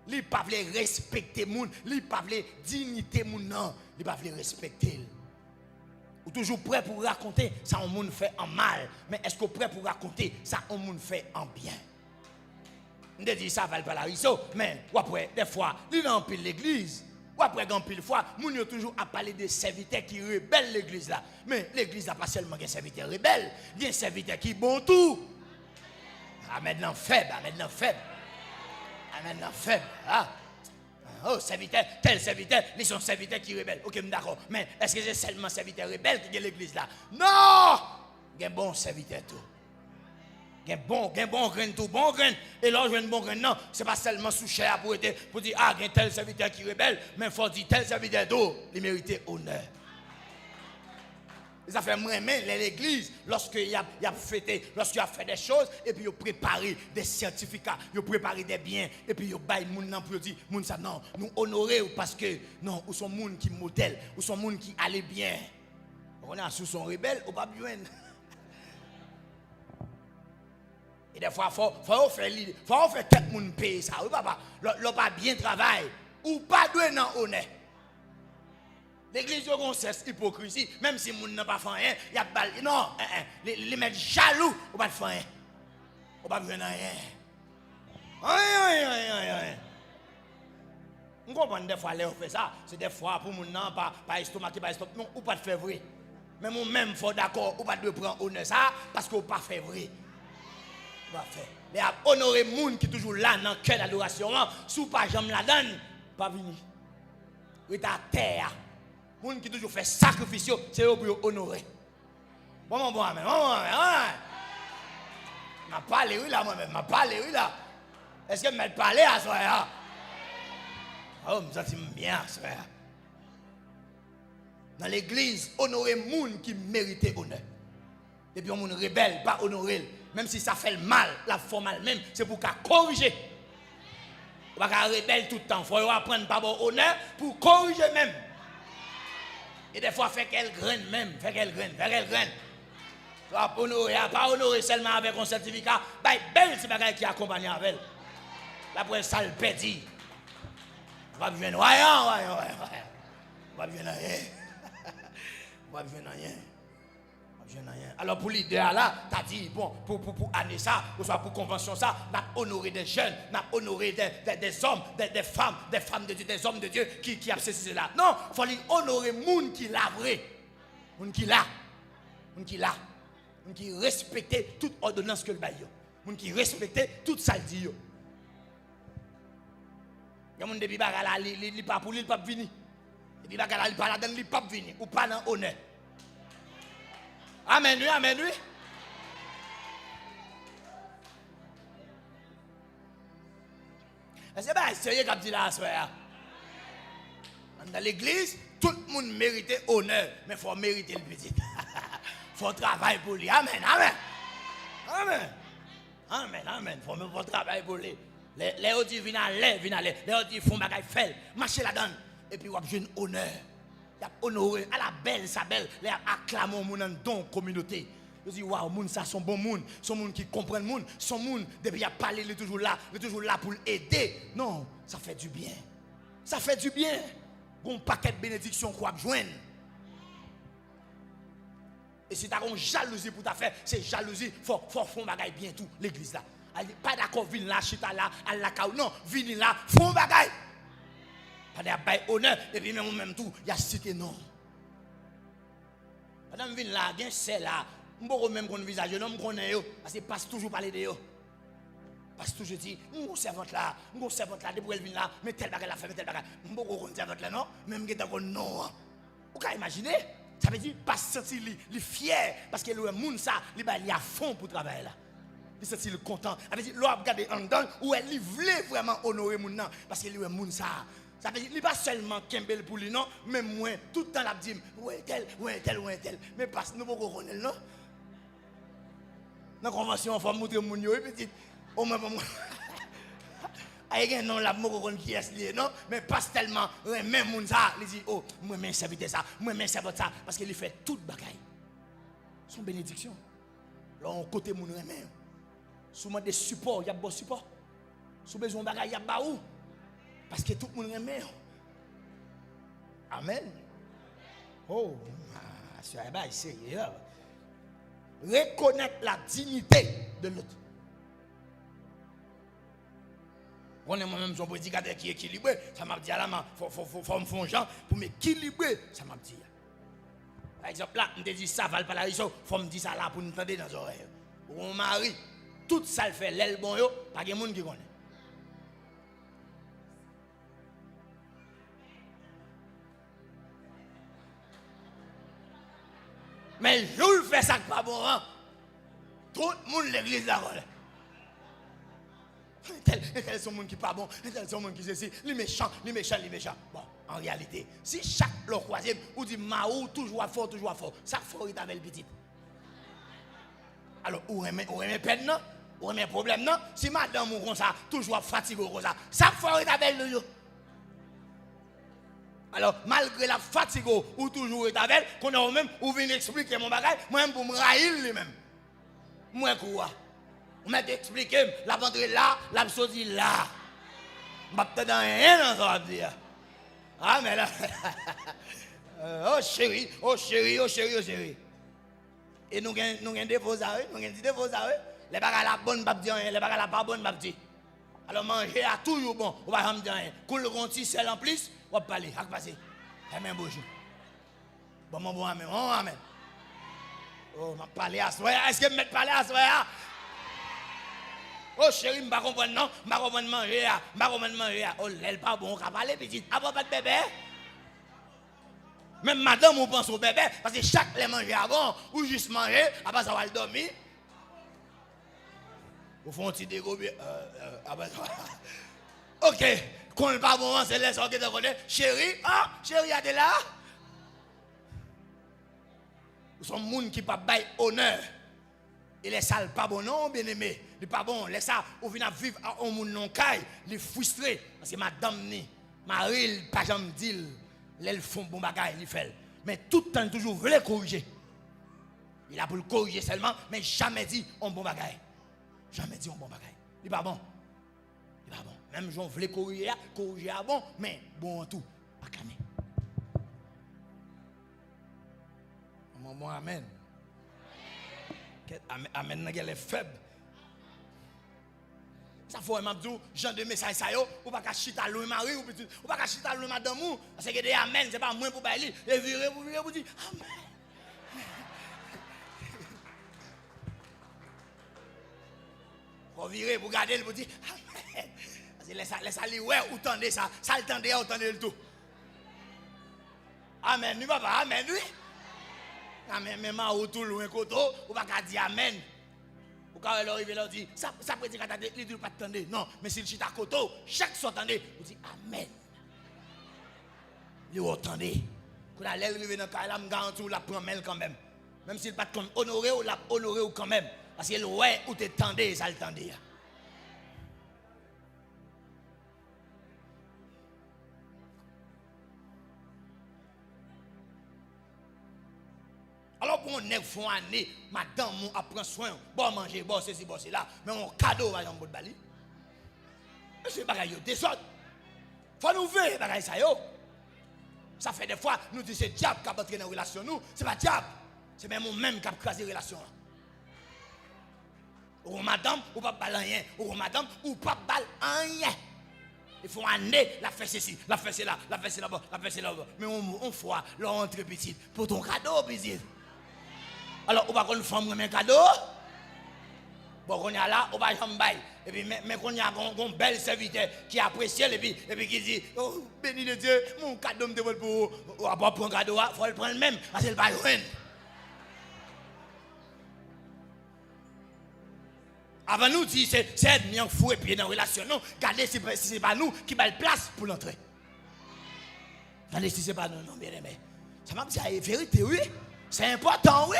Il ne peut pas respecter les gens, il ne peut pas dignité les gens, non, il ne peut pas respecter. Ou toujours prêt pour raconter ça on monde fait en mal, mais est-ce que prêt pour raconter ça on monde fait en bien? On dit ça va pas la riso, mais ou après des fois, il remplit l'église. Ou après grand pile fois, moun yo toujours à parler des serviteurs qui rebellent l'église là. Mais l'église n'a pas seulement des serviteurs rebelles, il y a des serviteurs qui bon tout. Ah maintenant faible, maintenant faible. Ah. Oh, serviteur, tel serviteur, ils sont serviteurs qui rebellent. Ok, d'accord. Mais est-ce que c'est seulement serviteurs rebelles qui est l'église là? Non! Il y a un bon serviteur tout. Il y a un bon grain tout, bon grain. Et là, je veux un bon grain. Non, ce n'est pas seulement sous cher pour dire, ah, il y a tel serviteur qui rebelle, mais il faut dire tel serviteur d'eau, il mérite honneur. Ça fait moins l'église, lorsqu'il a fêté, lorsqu'il a fait des choses, et puis il a préparé des certificats, il a préparé des biens, et puis il a baillé les gens pour dire, moun ça non, nous honorer parce que, non, ou sont gens qui modèle, ou sont gens qui allaient bien. On a sous son rebelle, ou pas bien. Et des fois, faut faire quelqu'un moun payer ça, ou pas bien travail, ou pas doué dans honneur. L'église a une cesse hypocrisie, même si les gens n'ont pas fait rien, il y a pas. Non, les mettre jaloux, ou pas faire rien. Ou pas faire rien. Rien. On comprend des fois, les fait ça, c'est des fois pour les gens, pas estomac, ou pas de faire vrai. Mais moi-même, il faut d'accord, ou pas de prendre honneur ça, parce qu'on pas fait vrai. On va faire. Mais à honorer les gens qui sont toujours là dans le cœur d'adoration, sous pas jamais la donne, pas venir. Il est à terre. Les gens qui toujours fait sacrifice, c'est eux pour honorer. Bon, amen. Je parle, oui, là, moi-même. Je parle, oui, là. Est-ce que je me parle à soi, là? Oh, je me sens bien, frère. Dans l'église, honorer les gens qui méritent honneur. Et puis, on ne rebelle, pas honorer. Même si ça fait le mal, la forme elle-même, c'est pour qu'à corriger. On va pas rebelle tout le temps. Il faut apprendre par bon honneur pour corriger même. Et des fois, fait qu'elle graine même, fait qu'elle graine. Tu vas pas honorer seulement avec un certificat, bah, belle c'est bagaille qui accompagne avec elle. Là, pour ça, le pédit. On va venir rien. On va venir rien. Alors pour l'idéal là, tu as dit, bon, pour année ça, ou soit pour convention ça, on a honoré des jeunes, on a honoré des hommes, des femmes de Dieu, des hommes de Dieu qui ont ceci là. Non, il faut honorer les gens qui l'ont vrai. Les gens qui respectent toute ordonnance que le bail. Les gens qui respectent toute ça dit. Il y a des gens qui ne sont pas pour lui, ils ne sont pas venir. Il y a des gens qui ne sont pas là-dedans, ils ne sont pas venir, ou pas dans l'honneur. Amen, oui. C'est pas sérieux comme dit là, soeur. Dans l'église, tout le monde mérite honneur, mais il faut mériter le petit. Il faut travailler pour lui. Amen. Il faut travailler pour lui. Les autres viennent aller. Les autres font bagaille fait. Marcher là-dedans. Et puis, on a besoin d'honneur. Il a honoré à la belle, sa belle, il a acclamé au monde dans la communauté. Je dis, waouh, moun ça sont bon moun, sont moun qui comprennent moun, sont moun, depuis il a parlé, il est toujours là pour l'aider. Non, ça fait du bien. Bon paquet de bénédictions qu'on va joindre. Et si tu as une jalousie pour ta faire, c'est jalousie, faut faire bagaille bien tout, l'église là. Pas d'accord, viens là, chita là, à la caou. Non, viens là, font bagaille. Pas de bail honneur et puis même tout, il y a cité non. Madame vient là, gen c'est là. M'boko même qu'on visage non m'connais yo parce que passe toujours parler de yo. Passe toujours dit, mon servante là, depuis elle vient là, mais tel bagage la fait, tel bagage. M'boko qu'on servante là non, même que d'accord non. Vous pouvez imaginer? Ça veut dire pas sentir li fier parce que le monde ça, il a fond pour travailler là. Il se sent content. Ça veut dire l'on regarder en dedans où elle voulait vraiment honorer mon nom parce que le monde ça. Ça veut dire, il n'est pas seulement Kembel pour lui, non, mais moi, tout le temps, il dit, ouais, tel. Mais parce que nous ne pouvons pas connaître, non? Dans la convention, il faut montrer mon yo, petit. Au moins, moi. Il y a un nom là, je ne sais pas qui est lié, non? Mais pas tellement, même mon ça, il dit, oh, moi, je servite ça, moi, je servite ça, parce qu'il fait toute bagaille. Son bénédiction. Là, on côté mon remède. Souvent des supports, il y a bon support. Sous besoin de bagaille, il y a baou. Parce que tout le monde aime. Amen. Oh, c'est sérieux. Reconnaître la dignité de l'autre. On est moi-même son prédicateur qui est équilibré. Ça m'a dit à la main, il faut me faire genre pour m'équilibrer. Ça m'a dit. Par exemple, là, on te dit ça, va pas la raison. Il faut me dire ça là pour nous entendre dans les oreilles. Pour mon mari, tout ça le fait, l'aile bon, pas de monde qui connaît. Mais je fais ça pas bon, hein? Tout le monde l'église là. Tel sont monde qui pas bon, tel sont monde qui ceci, les méchants. Bon, en réalité, si chaque le croisième ou dit maou toujours fort, ça faut être avec le petit. Alors, où est peine non? Où est problème non? Si madame ou comme ça, toujours fatigué comme ça faut être avec le. Alors, malgré la fatigue ou toujours est avec, qu'on a même, ou vient expliquer mon bagage, moi-même pour me railler lui-même. Moi, quoi? On m'a expliqué, la ventre là, la sortie là. Je ne vais pas dans rien dans ça dire. Ah, mais là. Oh chérie. Et nous avons des faux arrêts, Les bagages la bonne, les bagages la pas bonne, alors manger à toujours bon, on va me dire rien. Coule le gonti, c'est en plus, on va parler, à passer. Amen, bonjour. Bon, amen. Oh, amen. Oh, je vais parler à soi. Est-ce que je vais parler à soi? Oh, chérie, je ne comprends pas, non. Je ne comprends pas manger. Oh, l'aile pas bon, on va parler, petite. Avant pas de bébé. Même madame, on pense au bébé, parce que chaque les manger avant, ou juste manger, après ça va le dormir. Vous font un petit dégo bien. Ok, quand le pas bon, c'est les gens qui te connaissent. Chérie, chérie, elle est là. Nous sommes des gens qui ne pas bailler honneur. Et les salles pas bon, non, bien aimé. Les pas bon, les ça, ou vient vivre à un monde non caille, les frustrés. Parce que madame, Marie, pas jamais dit, les font bon bagaille, ils fait. Mais tout le temps, toujours voulait corriger. Il a pour le corriger seulement, mais jamais dit on bon bagaille. Jamais dit un bon bagaille. Il n'est pas bon. Même si on voulait corriger avant, mais bon en tout. Pas camé. Bon, amen. Amen, elle est faible. Ça faut même dire, genre de message ça yo, ou pas chita loin mari ou petit, ou pas chita loin madame ou, parce que des amen, c'est pas moins pour bailler, et virer pour dire amen. Pour virer, pour garder, pour dire amen. Parce que laisse aller, ouais, ou tendez ça, ça le tendez, ou tendez le tout. Amen, oui, papa, amen, oui. Amen, même ou tout loin, koto, ou pas dire amen. Ou quand elle arrive, elle dit, ça peut dire qu'il ne pas tendre. Non, mais si le chita koto, chaque fois tendez, vous dit amen. Vous entendez. Quand elle arrive dans le cas, elle me garantit, la prend quand même. Même s'il pas honoré, ou la honoré quand même. Parce que ouais, ou te tendez, ça le tendez. Alors pour on font année, madame on prend soin, bon manger, bon ceci, bon cela, mais on cadeau va dans bout de bali. C'est bagaille yo désordre. Faut nous veiller bagaille ça yo. Ça fait des fois nous disons c'est diable qui a entré dans la relation nous, c'est pas diable. C'est même nous-mêmes qui a crasé la relation. Ou madame ou pas bal rien, ou madame ou pas bal rien. Il faut année, la fait ceci, la fait cela, la fait cela, la fait cela. Mais on fois, là, on entre petit. Pour ton cadeau, petit. Alors, on va qu'on femme un cadeau. Bon, on est là, on va jamais bailler. Et puis, mais qu'on y a un bel serviteur qui apprécie, et puis qui dit, oh, béni de Dieu, mon cadeau me demande pour vous. On va pas prendre un cadeau, il faut le prendre même, parce qu'il va y avoir. Avant nous, si c'est ennemi en fou et puis dans la relation, non, regardez si ce n'est pas nous qui avons la place pour l'entrer. Regardez si ce n'est pas nous, non, bien aimé. Ça m'a dit, c'est vérité, oui. C'est important, oui.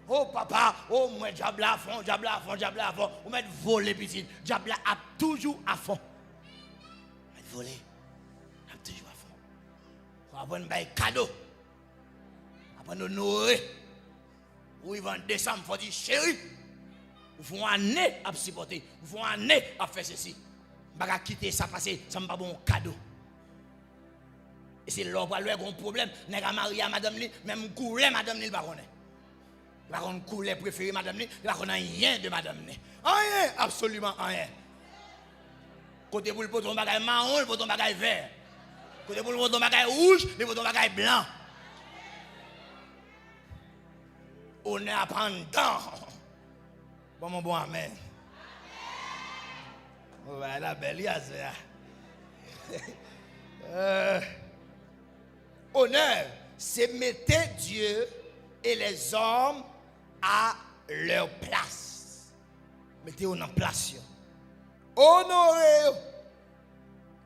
Oh papa, oh moi, diable à fond, diable à fond, diable à fond. On met voler, petite. Diable a toujours à fond. On met voler, a toujours à fond. On va prendre un cadeau. On va prendre honorer. Ou ils vont descendre, il faut dire chérie, il faut un année à supporter, il faut un année à faire ceci. Je ne vais pas quitter ça parce que ça ne pas bon cadeau. Et c'est là où il y a un problème. Je vais marier à madame, même couler madame, il ne va pas connaître. Il va couler préféré madame, il ne va connaître rien de madame. Rien, absolument rien. Côté pour le poton bagaille marron, le poton bagaille vert. Côté pour le poton bagaille rouge, le poton bagaille blanc. On est à prendre temps. Bon, mon bon, amen. Voilà, belle, honneur, c'est mettre Dieu et les hommes à leur place. Mettez-vous en place. Honorez.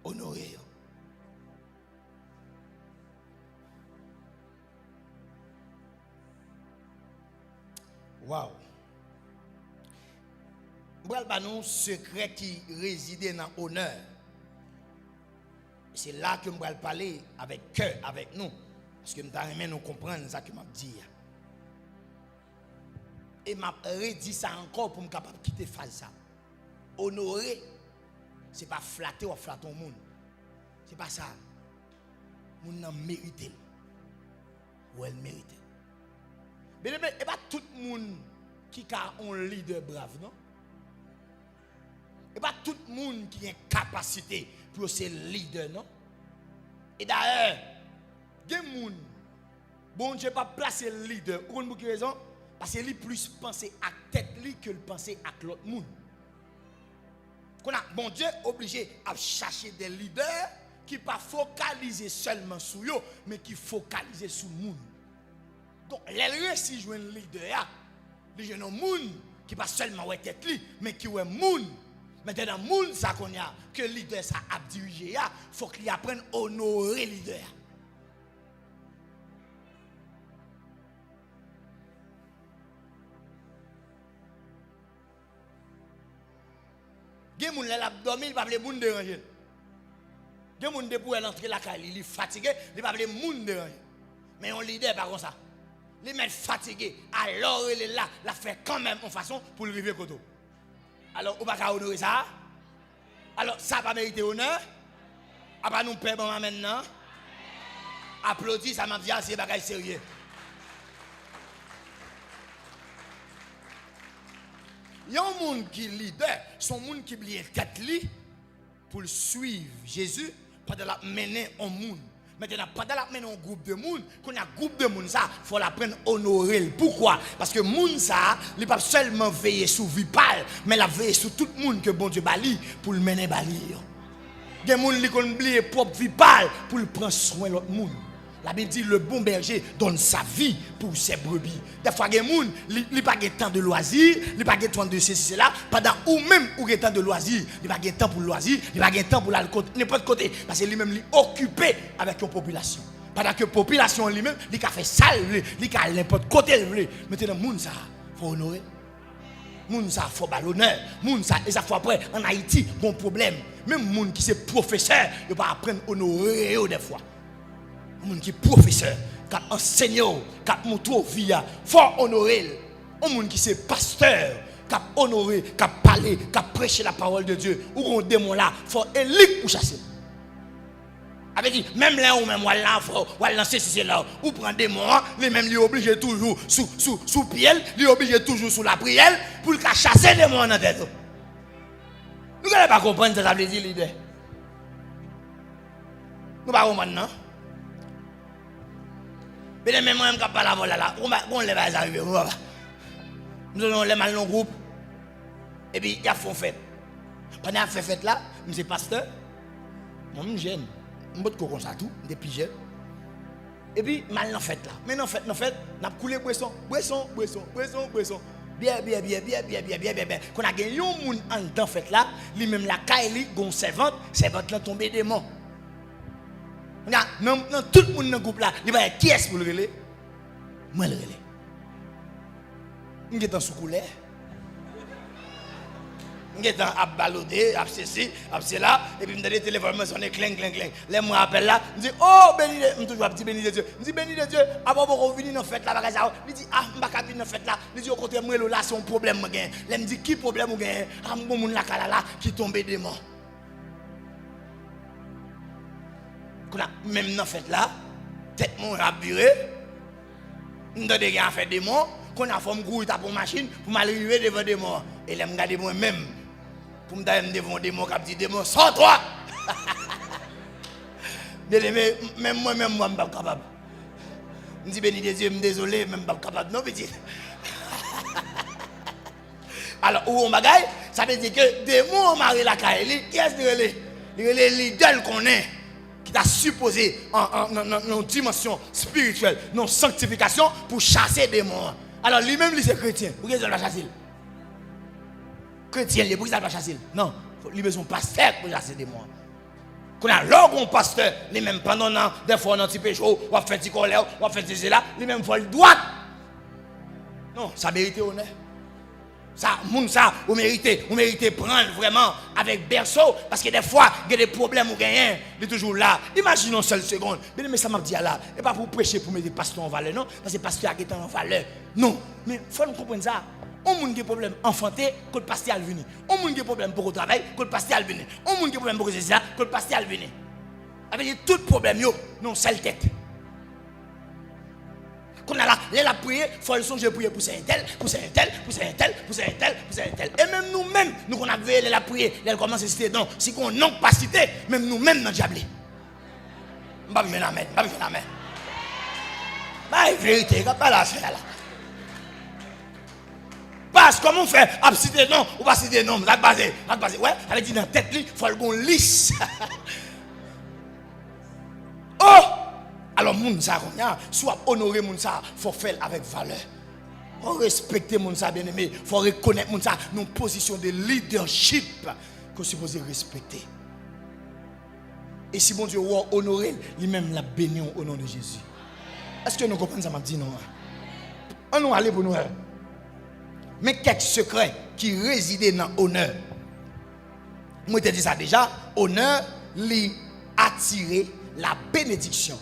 Honorez. Wow. Je vais vous dire un secret qui réside dans l'honneur. C'est là que je vais parler avec cœur, avec nous. Parce que je vais nous comprendre ce que je dis. Et je vais redire ça encore pour me capable de quitter phase ça. Honorer, ce n'est pas flatter ou flatter le monde. Ce n'est pas ça. Le monde mérite. Ou elle mérite. Mais il n'y a pas tout le monde qui a un leader brave, non? Il n'y a pas tout le monde qui a une capacité pour être leader, non? Et d'ailleurs, il y a des gens, bon Dieu pas placer le leader. Pour une raison? Parce qu'il plus penser à tête que le penser à l'autre monde. Bon Dieu obligé à chercher des leaders qui ne pas focaliser seulement sur eux, mais qui focaliser sur le monde. Donc, les réussis jouent un leader, les jeunes gens qui pas seulement ouais tête li, mais qui ouais moun. Maintenant, moun ça qu'on a que leader ça a dirigé, faut qu'il apprenne à honorer leader. Gen moun l'a dormi, il pas vle moun déranger. Gen moun de pour entrer la caille, il est fatigué, il pas vle moun déranger. Mais un leader pas comme ça. Les mettre fatigués, alors il est là, la fait quand même en façon pour le river koto. Alors, on va pas honorer ça. Alors, ça va mériter honneur. On va nous perdre maintenant. Applaudis, ça m'a dit, c'est bagage sérieux. Il y a un monde qui est leader, son monde qui est tête pour suivre Jésus pendant la mener en monde. Maintenant, pendant la mener un groupe de monde, quand il y a un groupe de monde, il faut l'apprendre à honorer. Pourquoi? Parce que le monde, il ne peut pas seulement veiller sur Vipal, mais il veiller sur tout le monde que bon Dieu bali pour le mener bali. Il y a des gens qui ont oublié propre Vipal pour le prendre soin de l'autre monde. La Bible dit le bon berger donne sa vie pour ses brebis. Des fois, il y a des gens qui n'ont pas de temps de loisir, ils n'ont pas de temps de ceci, cela. Pendant ou même ou temps de loisir, ils n'ont pas de temps pour le loisir, ils n'ont pas de temps pour l'alcool, n'importe côté. Parce que lui-même, il est occupé avec une population. Pendant que la population lui-même, il a fait ça, il a n'importe côté. Maintenant, les gens, il faut honorer. Les gens, il faut l'honneur. Les gens, et ça faut après, en Haïti, bon problème. Même les gens qui sont professeurs, ils ne peuvent pas apprendre à honorer des fois. Un monde qui est professeur, qui enseigne, qui montre vie, il faut honorer. Un monde qui est pasteur, qui a honoré, qui a parlé, qui a prêché la parole de Dieu. Ou un démon là, il faut élire pour chasser. Avec dit, même là où même là, faut lancer si c'est là, ou prendre des démon, les mêmes lui obligé toujours sous pied, lui obligé toujours sous la prière pour le chasser des démons dans la tête. Nous ne pas comprendre ce que ça veut dire, leader. Nous ne pas comprendre, non? Mais même moi, je ne sais pas la voix là. On ne va pas arriver. Nous avons les mal dans le groupe. Et puis, il y a fait fête. Pendant la fête là, je suis pasteur. Moi, je suis jeune. Je suis comme ça tout. Je suis jeune. Et puis, mal dans fête là. Mais dans fête, on a coulé boisson. Bien. Quand on a gagné un monde en dans fête là, lui-même la caille, gon servante là tombé des morts. Non, tout le monde dans le groupe là, il va qui est pour le relais? Moi le relais. Je suis en sous-couleur. Je suis en balodé, à ceci, à cela, et puis je me dis téléphone, je sonne cling. Les mots appellent là, je dis oh béni de Dieu, je suis toujours petit béni de Dieu. Je dis béni de Dieu, avant de venir dans la fête là, je dis ah, je ne vais pas venir dans la fête là. Je dis au contraire, moi là, c'est un problème. Je me dis qui problème ou gagne? Ah, mon monde là qui tombe des morts. Même dans la fête là, tête mon rabiré, nous avons fait des morts, qu'on a fait un groupe pour machine, pour m'arriver devant des morts. Et là, je regarde moi-même, pour me dire devant des morts, qui des morts, sans toi. Même moi-même, je ne suis pas capable. Je dis béni de Dieu, je suis désolé, je ne suis pas capable. Non, petit. Alors, où on bagaille, ça veut dire que des mots, on marie la caille, qui est-ce que les leaders qu'on est? Qui t'a supposé en dimension spirituelle, non sanctification pour chasser des morts. Alors lui-même, lui c'est chrétien. Pourquoi il doit chasser? Chrétien, pourquoi il doit chasser? Non, il besoin de pasteur pour chasser des morts. Quand on a l'orgon pasteur, lui-même pendant des fois on a un petit peu chaud, on fait un petit colère, on fait un là, lui-même faut le droit. Non, ça mérite honneur. Ça, vous méritez prendre vraiment avec berceau, parce que des fois, il y a des problèmes ou gagnent, il est toujours là. Imaginons une seule seconde. Mais ça m'a dit là, et pas pour prêcher pour mettre des pasteurs en valeur, non, parce que pasteur est en valeur. Non, mais il faut nous comprendre ça. On a des problèmes enfantés, que le pasteur est venu. On a des problèmes pour le travail, que le pasteur est venu. On a des problèmes pour ça, que le pasteur est venu. Avec tout problème, non, seule tête. Quand on a là, les la prier, il faut le songer prier pour un tel. Et même nous-mêmes, nous qu'on a veillé la prier, les commence à citer, non, si on n'a pas cité, même nous-mêmes, nous diable. Je ne vais pas amen. La vérité, pas la faire là. Parce que comment on fait, à citer non, ou pas citer non, la base, ouais, elle dit dans la tête, il faut le bon lisse. Oh! Alors, Mounsa, soit honorer Mounsa, il faut faire avec valeur. Il faut respecter Mounsa, bien aimé. Il faut reconnaître Mounsa, nos positions de leadership qu'on est supposé respecter. Et si mon Dieu va honorer, lui-même l'a béni au nom de Jésus. Est-ce que nous comprenons ça? M'a dit non. On nous aller pour nous. Mais quelques secrets qui résident dans l'honneur. Moi, je te dis ça déjà. Honneur, lui attirer la bénédiction.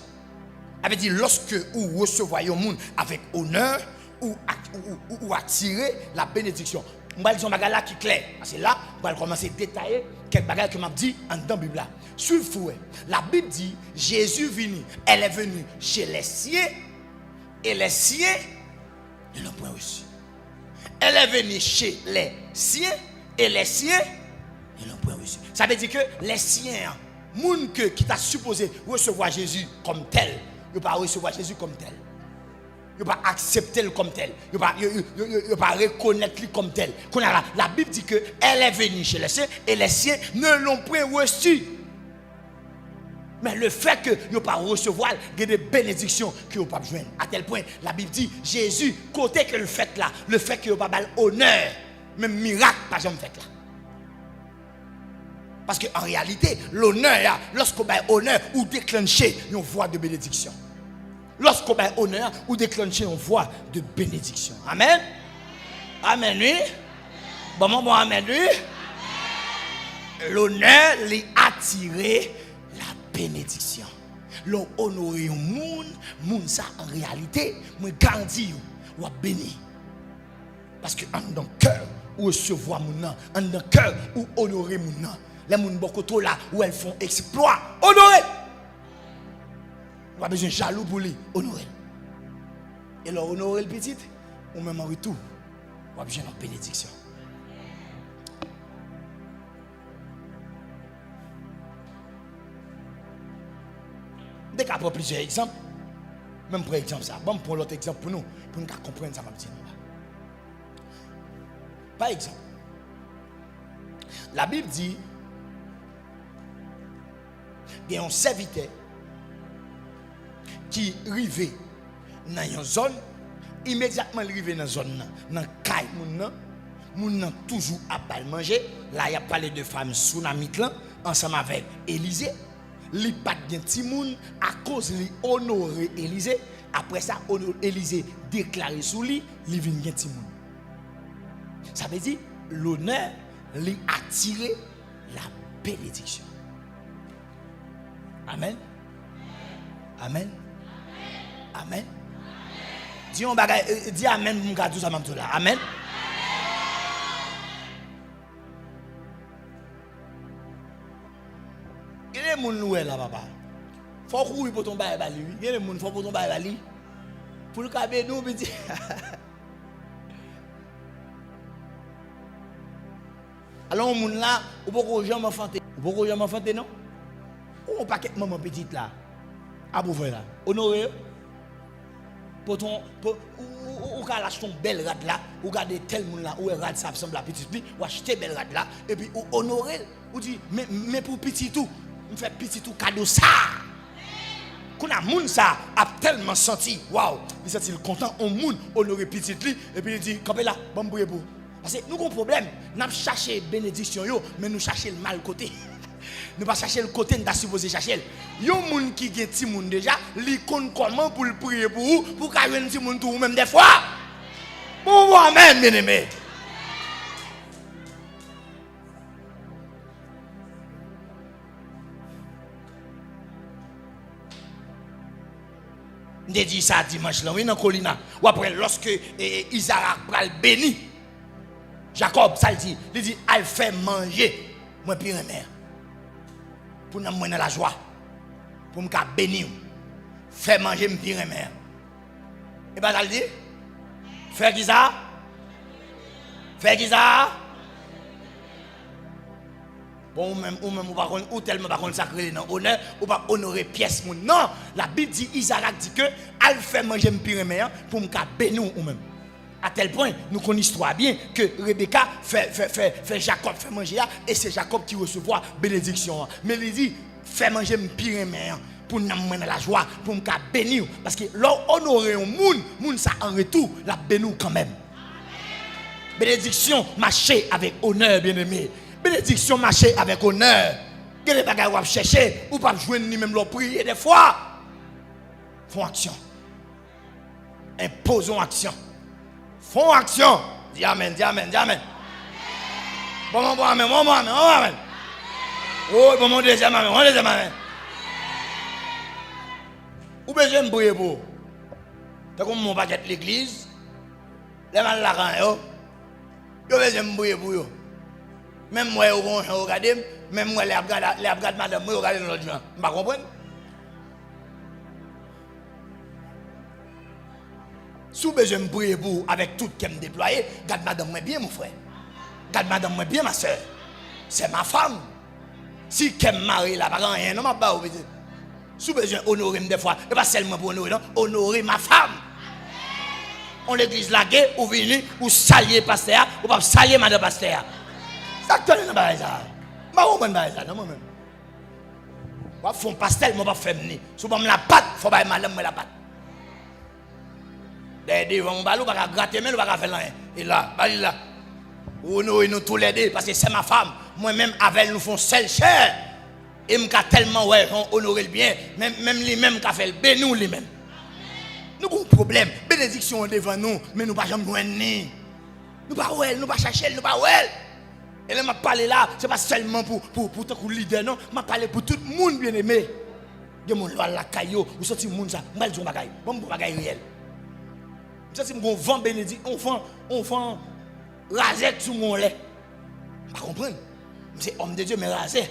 Avait dit lorsque vous recevez un monde avec honneur ou attirer la bénédiction. Je vais dire un bagage là qui est clair. C'est là, je vais commencer à détailler quelques bagages que m'a dit en dans la Bible. Suivez-vous. La Bible dit Jésus venu, elle est venue chez les siens et les siens ne l'ont point reçu. Elle est venue chez les siens et les siens ne l'ont point reçu. Ça veut dire que les siens, moun qui t'a supposé recevoir Jésus comme tel, ne pas recevoir Jésus comme tel. Il ne pas accepter le comme tel. Il ne pas reconnaître lui comme tel. La Bible dit qu'elle est venue chez les siens et les siens ne l'ont point reçu. Mais le fait que ne pas recevoir, il y a des bénédictions que vous ne pas joindre. À tel point, la Bible dit Jésus, côté que le fait là, le fait que vous pas honneur, même miracle, pas jamais fait là. Parce qu'en réalité, l'honneur, lorsqu'on a honneur, ou déclencher une voie de bénédiction. Lorsqu'on a honneur, ou déclencher une voie de bénédiction. Amen. Amen, oui. Bon, amen, oui. L'honneur, les attirer la bénédiction. L'on honore un monde, ça en réalité, moi garantis, ou béni. Parce que en dans le cœur, ou recevoir mon nom, en dans le cœur, ou honorer mon nom. Les gens beaucoup là où elles font exploit, honorer. On a besoin de jaloux pour lui, honorer. Et leur honorer le petit, ou même en retour, on a besoin de bénédiction. Dès qu'on prend plusieurs exemples, même pour exemple ça, bon, pour l'autre exemple pour nous comprendre ça, m'a dit. Par exemple, la Bible dit, il y a un serviteur qui arrive dans une zone, immédiatement arrivé dans une zone, dans le caille, moun toujours à pas manger. Là, il a parlé de femmes tsunami ensemble avec Élisée. Li pas de petit moun à cause li honorer Élisée. Après ça, Élisée déclaré sous lui, li vinn gen petit moun. Ça veut dire l'honneur li attiré la bénédiction. Amen. Amen. Amen. Dis on bagay, dis amen mon gars tout ça même tout là. Amen. Il y a des gens là papa. Faut courir pour ton bail bali. Il y a des gens faut pour ton bail bali. Pour le caber nous petit. Alors on moun là, ou pas jamais enfanté. Ou pas jamais enfanté non? Ou paquet maman petite là. À bouffer là. Honoré. Pour ton ou ka lâche ton belle rad là, ou garder tel monde là, ou rad ça ressemble à petite lui, ou acheter belle rad là et puis ou honorer, ou dit mais pour petit tout, me fait petit tout cadeau ça. Qu'on a moun ça a tellement senti, waouh, il senti content on moun honorer petit lui et puis il dit campé là, bon pour parce que nous avons un problème, nous cherchons bénédiction yo, mais nous cherchons le mal côté. Nous pas chercher le côté nous supposé chercher. Yon moun qui gen ti moun déjà, li konn comment pour le prier pour vous, pour ka yon ti moun tout même des fois. Bon amen bien-aimé. J'ai dit ça dimanche là, oui dans Colina. Ou après lorsque Isaac pral béni Jacob ça dit, il dit al fait manger moi pire mère. Pour nous mener la joie, pour me bénir, faire manger me pire mère. Et bien, ça le dit, faire qui ça? Faire qui ça? Bon, ou tellement pas consacré dans honneur, ou pas honorer pièce. Non, la Bible dit, Isaac dit que, elle fait manger me pire mère pour me bénir ou même. À tel point, nous connaissons l'histoire bien que Rebecca fait Jacob fait manger et c'est Jacob qui recevra bénédiction. Mais il dit, fait manger me pire mère pour nous mener la joie, pour nous bénir. Parce que l'honorer un monde ça en retour, la bénir quand même. Amen. Bénédiction marcher avec honneur, bien-aimé. Bénédiction marcher avec honneur. Quel est le bagage que chercher ou pas jouer ni même leur prier des fois. Font action. Imposons action. Font action. Dis amen, dis amen, dis amen. Bon, amen, bon, amen, bon, amen. Oh, bon, deuxième amen, bon, deuxième amen. Ou besoin de prier pour. T'as comme mon paquet de l'église. Les mal la quand yo. Yo besoin de prier pour yo. Même moi, au bon, regardez, même moi, les abgades madame, moi, regardez dans l'autre jour. Vous ne comprenez? Si vous avez besoin de prier pour avec tout qui me déployé, garde madame moi bien mon frère. Garde madame moi bien ma soeur. C'est ma femme. Si qu'elle me marie là, pas rien, non m'a pas obéi. Si vous avez besoin d'honorer des fois, et pas seulement pour honorer, non, honorer ma femme. On l'église laguée, ou venir, ou saluer pasteur, ou pas saluer madame pasteur. Ça te donne pas ça. Pas au moins ça, non moi-même. Moi font pastel, moi pas faire venir. Si vous me la patte, faut pas madame moi la patte. Devant mon balou, pas gratter mais pas faire rien. Et là, là. Nous tous les deux parce que c'est ma femme. Moi-même avec nous font seul cher. Et me tellement ouais, honorer le bien, même lui-même qui fait le bien nous lui-même. Nous avons un problème. Bénédiction devant nous, mais nous pas jamais joindre. Nous pas ouais, nous pas chercher, nous pas ouais. Et là m'a parlé là, c'est pas seulement pour ton leader non, m'a parlé pour tout le monde bien-aimé. Des monde là la caillou, ou sorti monde ça, mal du bagaille. Bon bagaille réel. Ça c'est mon vent bénédict, on vend rasette sur mon lait. Pas comprendre. C'est homme de Dieu mais rasé.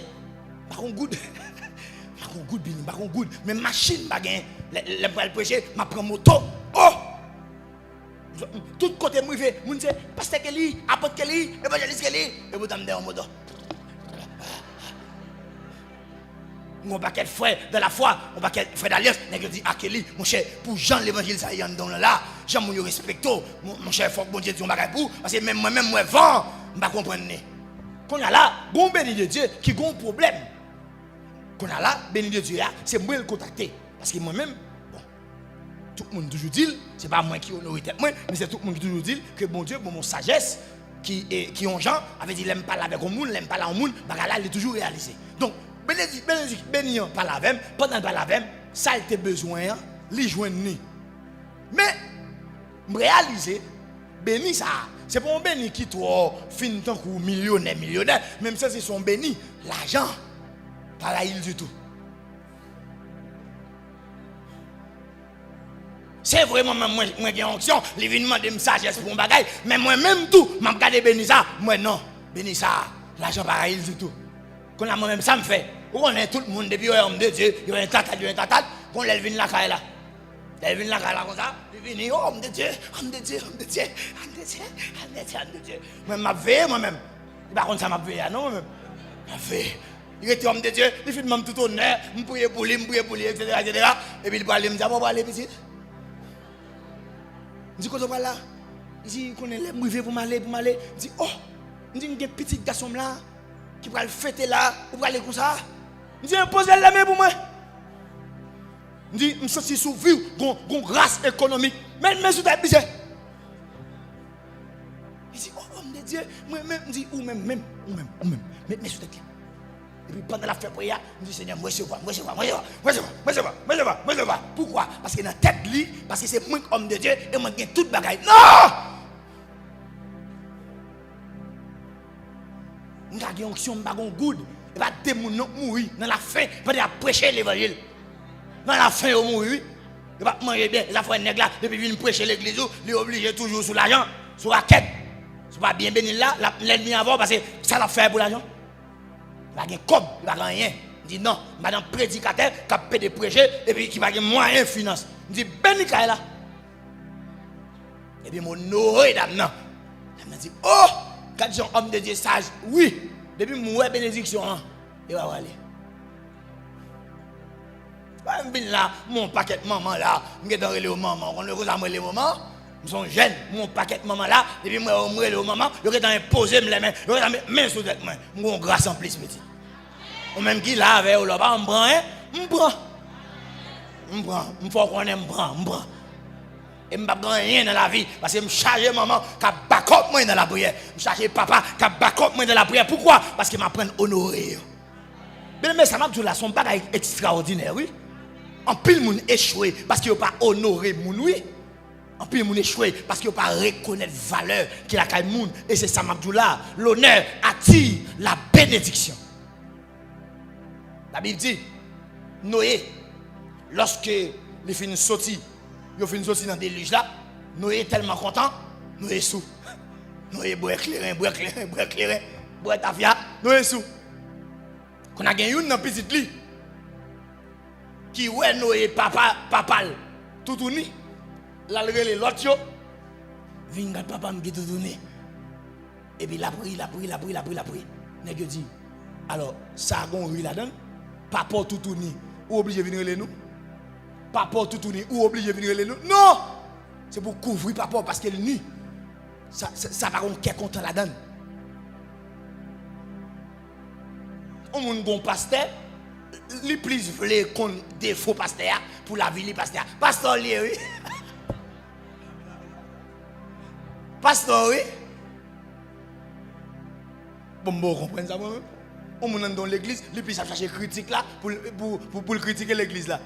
Pas contre good. Pas contre good bien, pas contre good, mais machine pas gain. Les pour prêcher, m'a prend moto. Oh! Tout côté moi fait, moun c'est pasteur Kelly, apôtre Kelly, évangéliste Kelly, et vous t'amener en moto. mon paquet de frères dans la foi, mon paquet de frères d'alliance, nèg dit Akeli, mon cher, pour Jean l'évangile ça y en dans là, Jean mon respecte, mon cher faut que bon Dieu dit on bagay pour parce que même moi-même moi vent, m'pa comprendre né. Qu'on a là, bon béni de Dieu qui a un problème. Qu'on a là, béni de Dieu, c'est moi le contacter. Parce que moi-même, bon, tout le monde toujours dit, c'est pas moi qui honore tête moi, mais c'est tout le monde qui toujours dit que bon Dieu, bon mon sagesse, qui ont gens, avait dit, l'aime pas avec un monde, l'aime pas là un monde, bah là, il est toujours réalisé. Donc, béni pas la même, pendant pas la même, ça a été besoin, lui joindre ni. Mais, réaliser, béni ça. C'est pas un béni qui toi fin tant que millionnaire, même ça c'est son béni, l'argent, pas la île du tout. C'est vraiment moi j'ai une onction, l'événement de sagesse pour un bagage, mais moi même tout, m'a regardé béni ça, moi non, béni ça, l'argent pas la île du tout. Quand moi même ça me fait, on est tout le monde depuis homme de Dieu, il y a un tata, qu'on lève la caille là. Elle vient là comme ça, elle vient, oh, homme de Dieu, homme de Dieu, homme de Dieu, homme de Dieu, homme de Dieu, homme de Dieu. Moi, je veille moi-même. Par contre, ça m'a veillé, non, moi-même. Je veille. Il était homme de Dieu, il fait même tout honneur, je prie pour lui, etc., etc. Et puis il parle, il me dit, on va aller petit. Je dis, quand on va là, il dit, qu'on est là, je vais pour m'aller. Je dis, oh, je dis, il y a un petit garçon là, qui va le fêter là, pour aller comme ça. Je dis, posez la main pour moi. Je dis, je suis sous vie, une grâce économique. Mais je suis habitué. Il dit, oh, homme de Dieu, moi-même, je dis, ou même, mais je suis habitué. Et puis pendant la fête prière, je dis, Seigneur, moi je vois. Pourquoi? Parce que dans la tête, parce que c'est moi homme de Dieu, et moi je toute bagaille. Non! Je suis une onction, je suis un good. Et pas des gens qui mourent dans la fin, pas de prêcher l'évangile. Dans la fin, au mourir, il va manger bien. Les affaires nègres là, depuis qu'il prêcher l'église, il est obligé toujours sur l'argent, sur la quête. C'est pas bien béni là, l'ennemi avant parce que ça l'a fait pour l'argent. Il va gagner comme, il va rien. Il dit non, madame prédicateur qui a payé de prêcher et puis qui va gagner moyen de finance. Il dit béni là. Et puis mon noé dame non. Elle dit oh, quand j'ai un homme de Dieu sage, oui, depuis mon bénédiction, il va aller. Là, mon paquet de maman là, je suis dans le maman, on le regarde les mamans, je suis jeune, mon paquet de maman là, et puis moi, je suis le maman, je suis imposer les mains, je suis main sous tête, je suis grâce en plus petit. Ou même qui là, avec eux là-bas, je prends, il faut qu'on aime prendre. Et je ne prends rien dans la vie, parce que je charge maman qui a back moi dans la prière, je charge papa qui a back moi dans la prière. Pourquoi? Parce que je m'apprends à honorer. Mais ça m'a dit là, son bagage extraordinaire, oui. En pile moun échoué parce qu'il n'a pas honoré moun oui. En pile moun échoué parce qu'il n'a pas reconnaître valeur qu'il a qu'à moun et c'est ça m'abdoula. L'honneur attire la bénédiction. La Bible dit Noé lorsque il finit sorti, il finit sorti dans des déluge là, Noé est tellement content, Noé sous. Noé boit éclairé, boit tafia, Noé sous. Qu'on a gagné une dans petite lit. Qui ouais Noé papa tout tourné la relé l'autre yo vient papa me tout tourné et puis la prie nèg dit alors ça gon ri là-dedans papa tout tourné ou obligé venir relé nous papa tout tourné ou obligé venir relé nous non c'est pour couvrir papa parce qu'il nuit ça va on qu'est content là-dedans on moun gon pasteur les plus voulaient qu'on défaut pasteur pour la vie pasteur. Pasteur oui. Pasteur oui. Bon comprendre ça moi. On monte dans l'église, les plus à chercher critique là pour critiquer l'église là.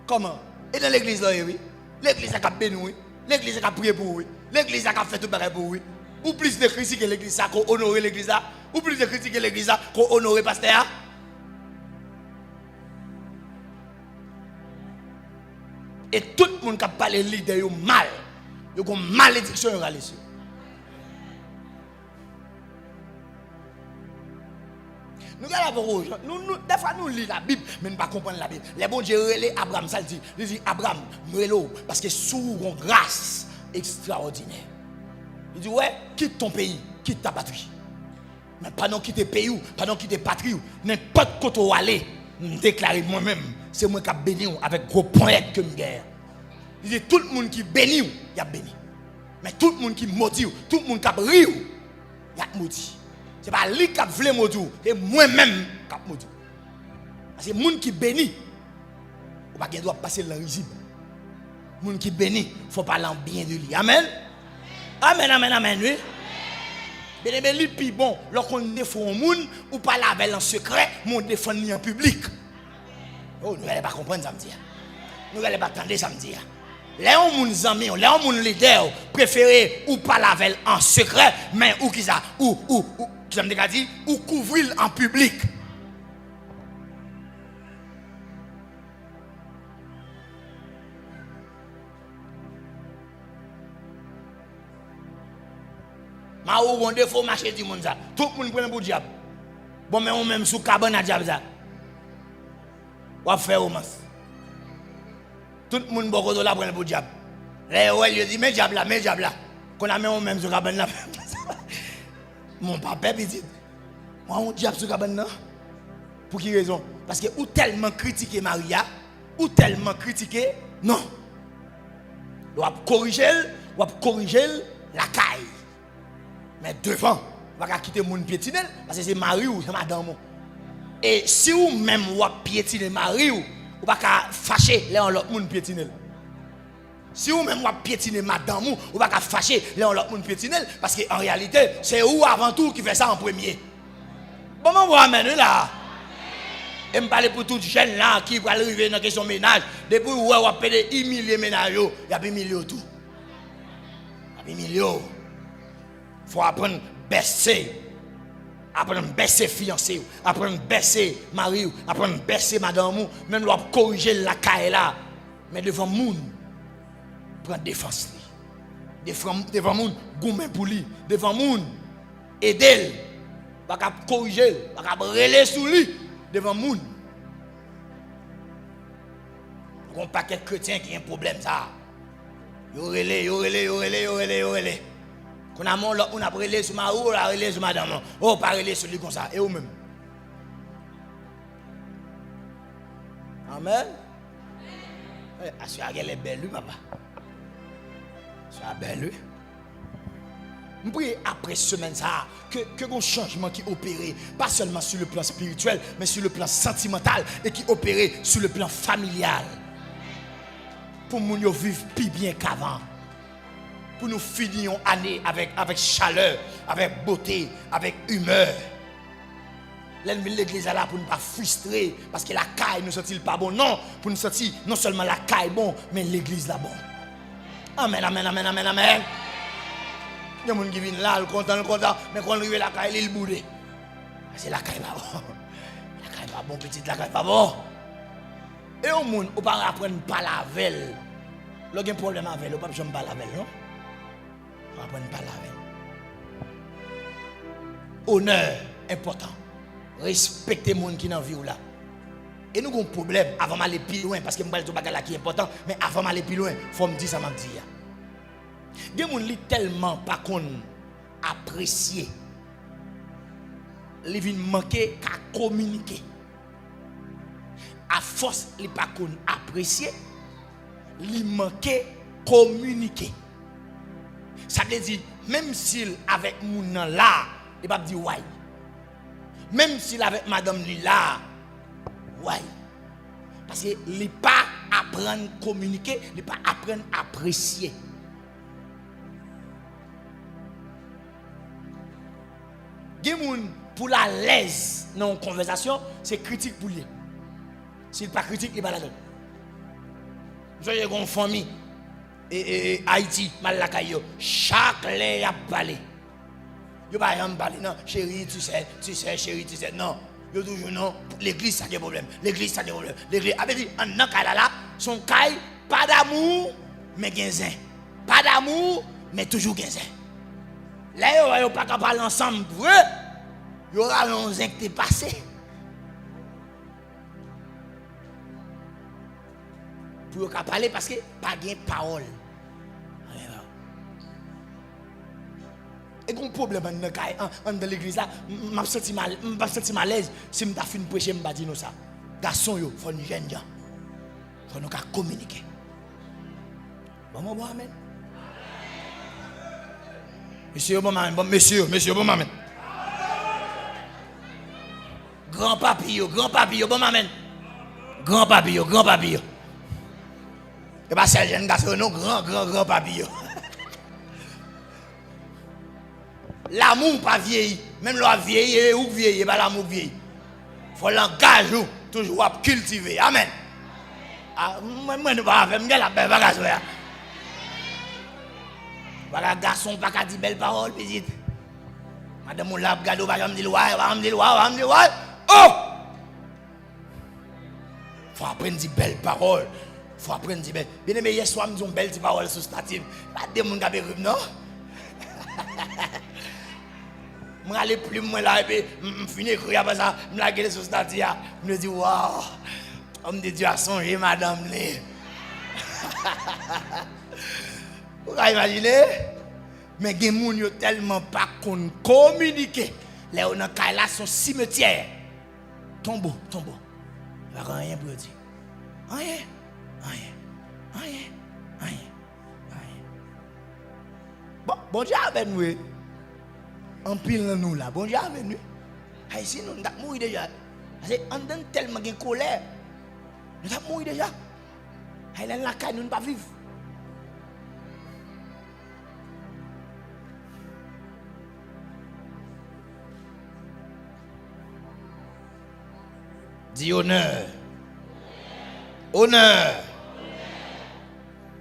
Comment? Et dans l'église là oui. L'église a béni oui. L'église a prié pour oui. L'église a fait tout bagage pour oui. Ou plus de critiquer l'église ça qu'on honorer l'église là, ou plus de critiquer l'église là qu'on honorer pasteur. Et tout le monde qui a parlé de leader, il mal. Il y a une malédiction. Nous regardons des fois nous lisons la Bible, mais nous ne comprenons pas la Bible. Les bons Dieu relèvent Abraham, ça dit. Il dit Abraham, parce que sous une grâce extraordinaire. Il dit ouais, quitte ton pays, quitte ta patrie. Mais pas non quitter pays ou, pas non quitter patrie ou, n'importe où tu vas aller. déclarer moi-même, c'est moi qui béni avec gros poète que me guerre. Il dit tout le monde qui béni, il a béni. Mais tout le monde qui maudit, tout le monde qui rit, il a maudit. C'est pas lui qui veut maudit, c'est moi-même qui maudit. Parce que les gens qui béni, on va pas passer le risible. Les gens qui béni, il ne faut pas l'en bien de lui. Amen. Amen, amen, amen, oui. Mais les plus bon, lorsqu'on défend un monde, ou pas la en secret, mon défend en public. Oh, nous n'allons pas comprendre ça me dire. Nous n'allons pas attendre ça me dire. Les gens amis, les gens leaders préférés ou pas la en secret, mais ou qui ça, ou ça me dit, ou couvrir en public. Ma ou bon défaut marcher du monde ça. Tout le monde prend pour diable. Bon mais on même sous cabane à diable ça. On va faire romance. Tout le monde bon côté là prend pour diable. Là ouais il dit mais diable là. Qu'on a mis on même sous cabane là. Mon papa dit moi on diable sous cabane là. Pour quelle raison? Parce que ou tellement critiquer Maria, ou tellement critiquer non. On va corriger la caille. Mais devant, on va quitter mon piétinel parce que c'est Marie ou c'est madame. Et si vous même vous piétiner Marie ou pas fâcher les autres monde piétinel. Si vous même vous piétiner madame ou pas fâcher les autres monde piétinel parce que en réalité, c'est vous avant tout qui fait ça en premier. Bon on va amener là. Et me parler pour tout jeune là qui va arriver dans la question ménage depuis vous va payer 1 million ménage, il y a 1 million tout. Il y a 1 million. Il faut apprendre à baisser. Apprendre à baisser fiancé. Apprendre à baisser mari. Apprendre à baisser madame. Même là, corriger la caille là. Mais devant le monde, prendre défense. Devant le monde, gommer pour lui. Devant le monde, aider. Pas corriger. Pas relayer sur lui. Devant le monde. Il y a un paquet de chrétiens qui ont un problème ça. Yo relais. On a relé sur ma ou on a relé sur madame. Oh, pas relé sur lui comme ça. Et vous même. Amen. Assurez qu'elle est belle, papa. C'est belle. Je prie après semaine ça que un changement qui opéré pas seulement sur le plan spirituel, mais sur le plan sentimental et qui opéré sur le plan familial. Pour nous vivre plus bien qu'avant. Pour nous finir l'année avec chaleur, avec beauté, avec humeur. L'ennemi de l'église est là pour ne pas frustrer, parce que la caille ne sent-il pas bon. Non, pour nous sentir non seulement la caille bon, mais l'église là bon. Amen, amen, amen, amen, amen. Il y a des gens qui viennent là, content, mais quand on arrive à la caille, il boude. C'est la caille pas bon. La caille pas bon, petite, la caille pas bon. Et au monde, on ne peut pas apprendre à la velle. Là, il y a un problème avec elle, on ne peut pas la velle, non? On apprendre à la velle. Honneur, important. Respecter les gens qui sont dans la vie là. Et nous avons un problème avant d'aller plus loin, parce que je ne sais pas ce qui est important, mais avant d'aller plus loin, il faut me dire ça, m'a dit. Il y a des gens qui tellement pas apprécier. Ils viennent manquer qu'à communiquer. À force, ils ne pas apprécier, ils manquent communiquer. Ça veut dire, même s'il avec moun là, il va dire ouais. Même s'il avec madame là, ouais. Parce qu'il ne pas apprendre à communiquer, il ne pas apprendre à apprécier. Quelqu'un pour la l'aise dans une conversation, c'est critique pour lui. S'il n'est pas critique, il n'est pas là-dedans. Vous avez une famille, et Haïti, Malakayo, chaque lait a parlé. Il n'y a pas de parler, non, chérie, tu sais, chérie, tu sais, non. Il y a toujours non, l'église, ça a des problèmes. L'église, ça a des problèmes. L'église, avait dit, en nan kay là, son kay, pas d'amour, mais gain. Pas d'amour, mais toujours gain. Là, il n'y a pas qu'à parler ensemble pour eux. Il y aura un zin qui est passé. Pour eux parler parce que pas de parole. Et un problème dans l'église là, je me sens mal à l'aise si je suis prêcher, je me dis ça. garçon, il faut nous jeune gens. Il faut nous communiquer. Bon, amen. Monsieur, bon, amen. Monsieur, bon, amen. Grand papillon, bon, amen. Grand papillon. Et pas c'est jeune garçon, non, grand papillon. L'amour pas vieilli. Même l'on vieilli ou vieilli, pas l'amour vieilli. Il faut l'engager, toujours cultiver. Amen. Moi, je ne vais pas faire la belle bagage. Voilà, garçon, pas qu'à dire belle parole, petite. Madame, on l'a regardé, va me dire, oh! Faut apprendre à dire belle parole. Faut apprendre à dire belle. Bien aimé, hier soir, nous avons belle parole sur stative. Pas de monde qui a perdu, non? Je vais aller plus loin là, et puis je finis d'écrire après ça, je vais aller sur stative. Je me dis, waouh! Homme de Dieu a songé, madame. Vous pouvez imaginer? Mais il y a des gens qui tellement pas communiquer. Les gens qui là sont cimetière. Tombeau. Il n'y a rien pour dire. Rien. Bon Dieu avec nous. En pile nous là. Bon Dieu avec nous. Ici nous avons mouru déjà. Parce qu'on donne tellement de colère. Nous avons mouru déjà. Elle est là, nous ne pas vivre. Dis honneur.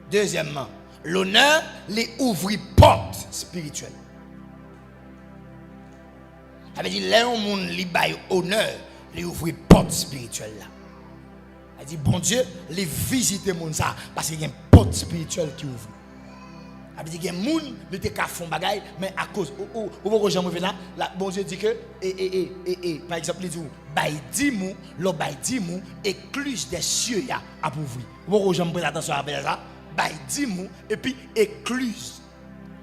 Deuxièmement, l'honneur les ouvre porte spirituelle. Ça veut dire, là, on monde li bail honneur, les ouvre porte spirituelle là. Elle dit, bon Dieu, les visiter mon ça, parce qu'il y a une porte spirituelle qui ouvre. Elle dit, il y a des gens qui font des choses, mais à cause, ou là, bon Dieu dit que, par exemple, il dit, bail 10 mots, le bail 10 mots, écluse des cieux à ouvrir. Vous j'aime prendre attention à ça, bail 10 mots, et puis écluse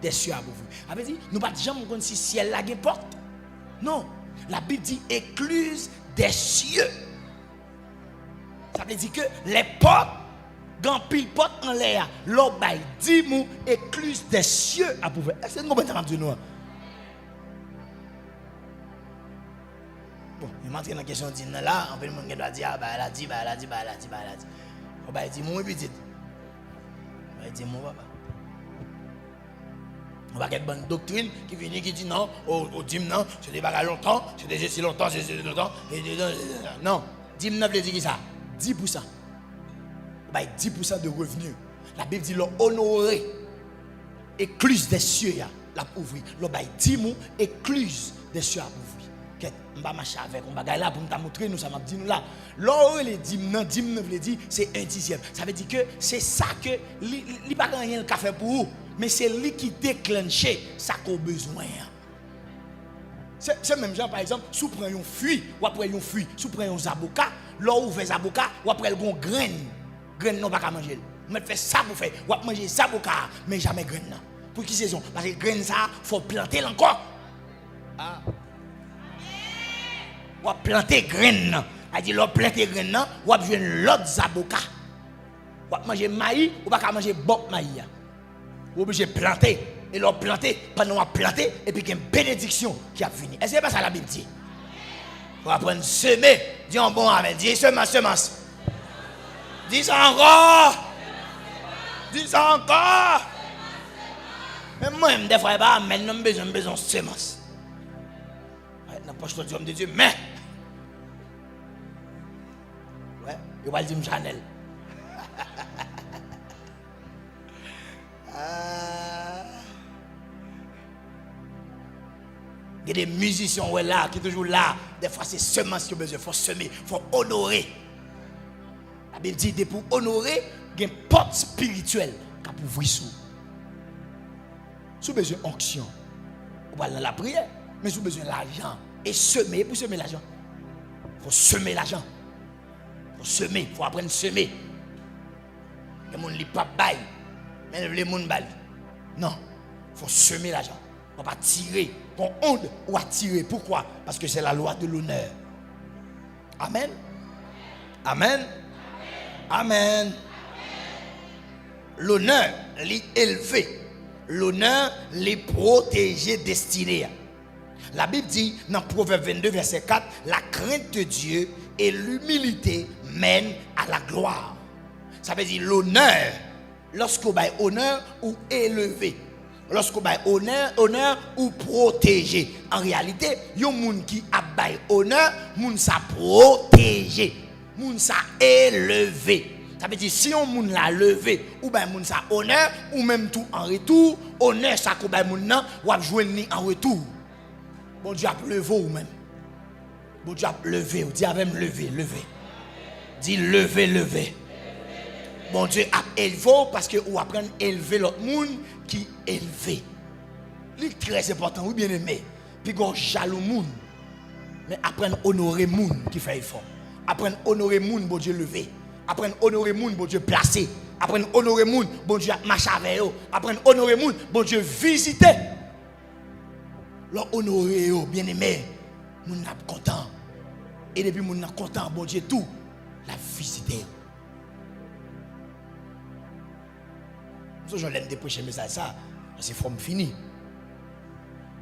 des cieux à ouvrir. Elle dit, nous ne pouvons jamais comme si ciel là une porte. Non, la Bible dit écluse des cieux. Ça veut dire que les portes, quand pile porte en l'air, l'obéi, dis-moi, écluse des cieux à pouvoir. Est-ce que nous comprenons de nous? Bon, je m'entraîne dans la question de là, on peut me dire, ah, bah, elle a dit. On va dire, mon petit. On va dire, mon papa. On va avoir une bonne doctrine qui vient qui dit non, au dîme non, c'est des bagages longtemps, c'est des gestes longtemps, non, dîme non, veut dire ça. 10%. 10% de revenus. La Bible dit l'honorer. Écluse des cieux, la ouvrir. Le 10 écluse des cieux à ouvrir. On va marcher avec, on va gagner là pour nous montrer, nous, ça m'a dit nous là. L'or, les 10 veut dire, c'est 1/10. Ça veut dire que c'est ça que, il n'y a pas rien de fait pour vous, mais c'est lui qui déclenche ça qu'on a besoin. C'est même genre, par exemple, si vous prenez un fruit, ou après un fruit, si vous prenez un zaboka, là où vous faites zaboka, ou après le graine. Graine non pas manger. Vous faites ça pour faire, ou après manger zaboka, mais jamais graine. Pour qui saison? Parce que graine ça, il faut planter encore. Ah. Ou planter graine. Elle dit, l'on planter graine, ou jouer l'autre zaboka. Ou manger maïs, ou pas manger bok maïs. Ou obligé planter. Et l'on planté, pendant qu'on planté, et puis qu'il y a une bénédiction qui a fini. Est-ce que c'est pas ça la Bible dit? Il faut apprendre à semer. Dis en bon amen. Dis semence. Dis ça encore. Dis ça encore. Mais moi, des fois, je n'ai pas besoin de semence. Je n'ai pas besoin de Dieu, mais. Ouais, il va dire Chanel. Il y a des musiciens là, qui sont toujours là. Des fois, c'est semence qu'il besoin. Il faut semer, il faut honorer. La Bible dit pour honorer, il y a une porte spirituelle qui peut ouvrir sous. Si vous avez besoin d'onction, vous allez dans la prière, mais si vous avez besoin d'argent, et semer, pour semer l'argent, il faut semer l'argent. Il faut semer, il faut apprendre à semer. Les gens ne lisent pas bail, mais les gens bail. Non, il faut semer l'argent. On va pas tirer pour honte ou attirer. Pourquoi? Parce que c'est la loi de l'honneur. Amen. Amen. Amen. L'honneur, l'est élevé. L'honneur, l'est protégé, destiné. La Bible dit dans Proverbe 22, verset 4, la crainte de Dieu et l'humilité mènent à la gloire. Ça veut dire l'honneur, lorsqu'on va honneur ou élevé. Lorsqu'on va honneur ou protégé. En réalité, il y a des gens qui a honneur, moun sa protégé, moun sa élevé. Ça veut dire si on moun l'a levé ou ben moun sa honneur ou même tout en retour, honneur ça ko bay moun nan ou a joindre ni en retour. Bon Dieu a levé ou même. Bon Dieu a levé, ou dit avec lever, lever. Dit lever, lever. Bon Dieu a élevé parce que ou apprendre élever l'autre monde qui élevé. C'est très important, oui bien aimé. Puis gon jaloux monde. Mais apprendre honorer monde qui fait effort. Apprendre honorer monde bon Dieu levé. Apprendre honorer monde bon Dieu placé. Apprendre honorer monde bon Dieu marcher avec eux. Apprendre honorer monde bon Dieu visiter. Leur honorer eux bien aimé. Moun n'a content. Et depuis moun n'a content bon Dieu tout la visiter. Je l'aime dépêcher mais ça c'est forme fini.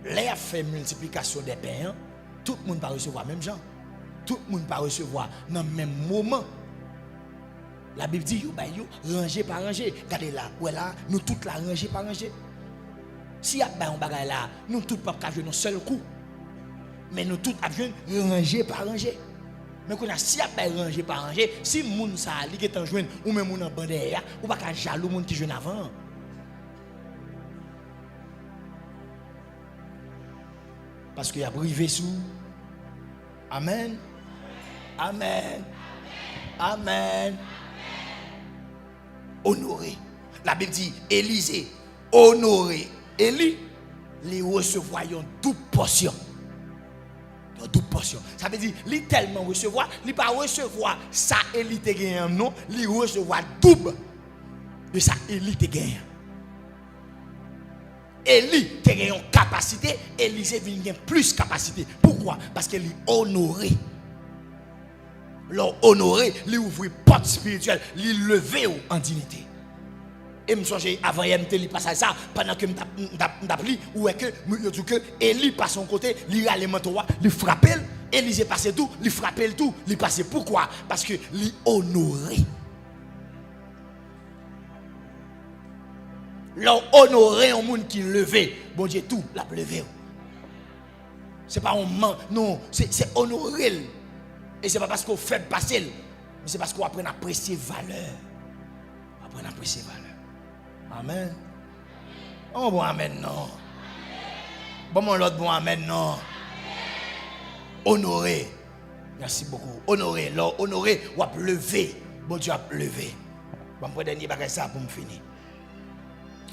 Les a fait multiplication des pains, tout le monde va recevoir même gens. Tout le monde va recevoir dans le même moment. La Bible dit, ranger par ranger. Regardez là, là, nous tous la ranger par ranger. Si y a un bagage là, nous tous pas jouer un seul coup. Mais nous tous avons ranger par ranger. Mais quand si y a ranger par ranger, si moun ça li qui t'en joindre ou même moun en bandère, ou pas jaloux moun qui joue avant. Parce qu'il y a privé sous. Amen. Amen. Amen. Honoré. La Bible dit Élisée, honoré. Élie, les recevoir une double portion. Une double portion. Ça veut dire, il tellement recevoir, il pas recevoir ça Élie te gagne non, il recevoir double de ça Élie te gagne. Élie te gagne une capacité, Élisée vient plus capacité. Pourquoi? Parce qu'il est honoré. L'honoré, honoré, lui ouvrir porte spirituelle, lui lever en dignité. Et me songe avant hier me passe ça pendant que m'appli ou est que me dit que Élie passe son côté, lui aller mentor, lui frapper, Élisée passe tout, lui frapper tout, lui passe pourquoi? Parce que lui honoré. L'honoré un monde qui levé, bon Dieu tout l'a levé. C'est pas un man, non, c'est honoré. Et c'est pas parce qu'on fait passer, mais c'est parce qu'on apprend à apprécier valeur. Apprendre à apprécier valeur. Amen. Oh bon amen non. Bon mon l'autre bon amen non. Honoré. Merci beaucoup. Honoré, honoré ou à lever. Bon Dieu a levé. Bon pour dernier bagage ça pour me finir.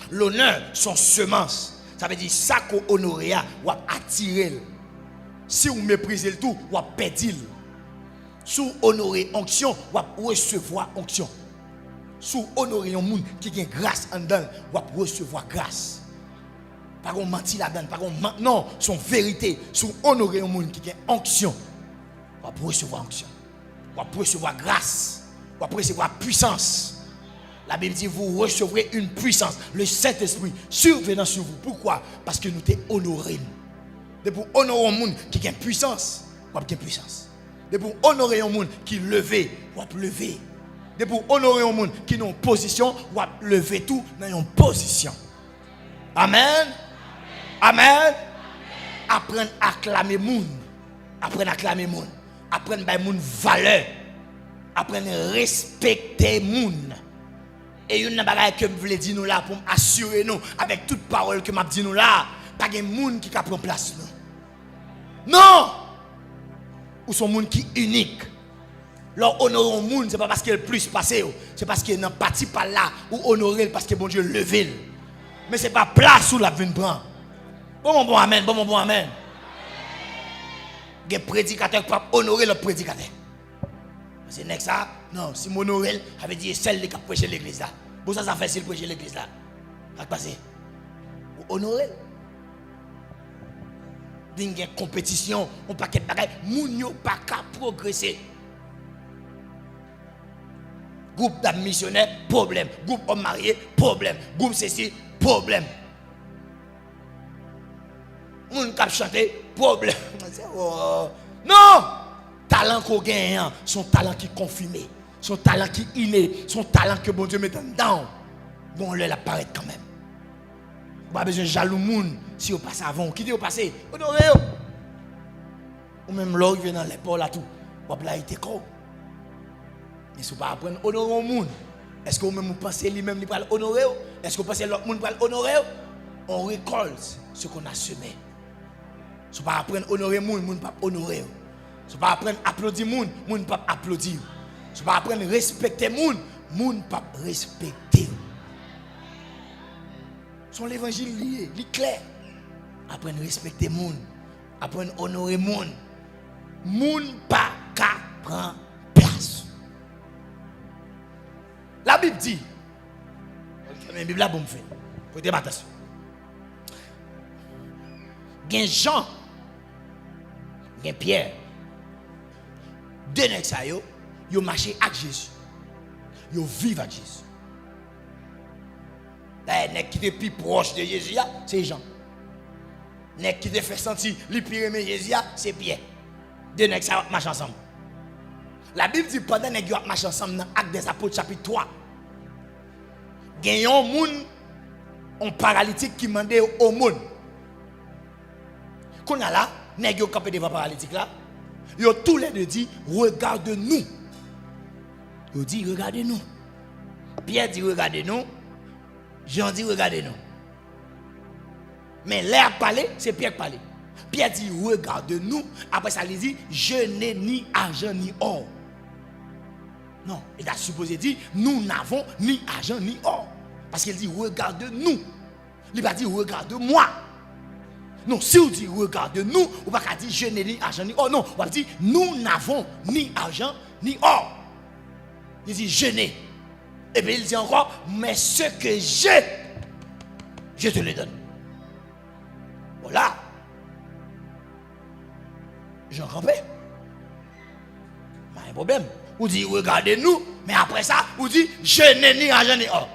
L'honneur son semence. Ça veut dire ça qu'on honoré ou à attirer. Si vous méprisez le tout, ou à perdre. Si vous honorez onction, ou à recevoir onction. Si vous honorez un monde qui a grâce en dedans, vous allez recevoir grâce. Pas qu'on mentit là-dedans, pas qu'on non, son vérité. Si vous honorez un monde qui a onction, vous allez recevoir onction. Vous allez recevoir grâce. Vous allez recevoir puissance. La Bible dit vous recevrez une puissance. Le Saint-Esprit survenant sur vous. Pourquoi? Parce que nous t'es honorés. De pour honorer un monde qui a puissance, vous avez puissance. De pour honorer un monde qui levé, vous avez levé. De pour honorer un monde qui est en position, ou à lever tout dans une position. Amen. Amen. Apprendre à acclamer monde. Apprendre à acclamer monde. Apprendre à monde valeur. Apprendre à respecter monde. Et une chose que je voulais dire nous là pour assurer nous avec toute parole que m'a dit nous là, pas de monde qui prend place nous. Non. Ou son monde qui est unique. Leur honorer un monde, ce n'est pas parce qu'il est plus passé, c'est parce qu'il n'est pas parti par là, ou honorer parce que bon Dieu levé. Mais ce n'est pas place où la vie prend. Bon amen, bon amen. Il y a des prédicateurs qui ne peuvent pas honorer le prédicateur. C'est n'est que ça. Non, si mon honorer, avait dit celle qui a prêché l'église là. Pour ça fait s'il prêcher l'église là. Ça passe. Vous honorer. Il y a une compétition, on paquet de bagages, moun yo pas qu'à progresser. Groupe d'âmes missionnaires, problème. Groupe hommes mariés, problème. Groupe ceci, problème. Moun kap chanter, problème. Non! Talent qu'on gagne, son talent qui est confirmé, son talent qui est inné, son talent que bon Dieu met dedans. Bon, là, il apparaît quand même. Pas besoin de jaloux moun si vous passez avant. Qui dit vous passez? Honorez vous. Ou même là, vous venez dans l'épaule là tout. Vous avez été quoi? Mais si vous ne pas apprendre honorer au monde, est-ce que vous même pensez lui-même il va honorer? Est-ce que vous pensez l'autre monde va honorer? On récolte ce qu'on a semé. Si vous ne pas apprendre honorer le monde, ne pas honorer. Si vous ne pas apprendre applaudir le monde, ne pas applaudir. Si vous ne pas apprendre respecter le monde, ne pas respecter. Son l'évangile lié, clair. Apprendre respecter le monde, apprendre honorer le monde. Moun pas qu'à prendre place. La Bible dit, la Bible là bon fait. Faut te attention. Gen Jean, gen Pierre. Deux nèg ça yo marché avec Jésus. Yo vivent avec Jésus. Là nèg qui était plus proche de Jésus, c'est Jean. Nèg qui te fait sentir li plus aimer Jésus, c'est Pierre. Deux nèg ça marchent ensemble. La Bible dit pendant nèg yo marchent ensemble dans Actes des Apôtres chapitre 3. Gen yon moun on paralytique qui mandait au monde. Qu'on a là, nèg yo campé devant paralytique là. Yo tous les deux dit regarde-nous. Yo dit regardez-nous. Pierre dit regardez-nous. Jean dit regardez-nous. Mais l'air parler, c'est Pierre qui parle. Pierre dit regarde-nous. Après ça il dit je n'ai ni argent ni or. Non, il a supposé dire nous n'avons ni argent ni or. Parce qu'il dit regarde-nous. Il va dire regarde-moi. Non, si vous dites regarde-nous, vous ne pouvez pas dire je n'ai ni argent ni or. Non, vous pouvez dire nous n'avons ni argent ni or. Il dit je n'ai. Et puis il dit encore mais ce que j'ai, je te le donne. Voilà. J'en campais. Pas un problème. Vous dites regardez-nous, mais après ça, vous dites je n'ai ni argent ni or.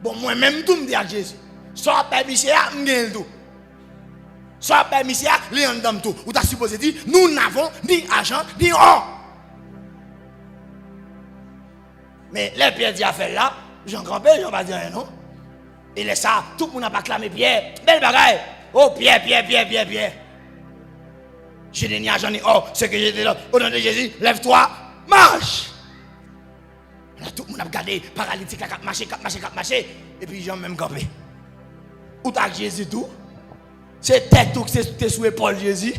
Bon, moi-même, tout me dit à Jésus. Soit permis, je tout. Soit permis, je tout. Vous avez supposé dire nous n'avons ni argent ni or. Mais les Pierre dit à faire là, j'en campais, je ne vais pas dire rien, non. Et laisse ça, tout le monde n'a pas clamé Pierre. Belle bagaille. Oh, Pierre. Je n'ai ni argent ni or. Ce que j'ai dit là, au nom de Jésus, lève-toi, marche. Là, tout le monde a regardé, paralytique, cap marché. Et puis, j'ai même campé. Où t'as Jésus tout? C'est tête tout, c'est sous l'épaule Jésus.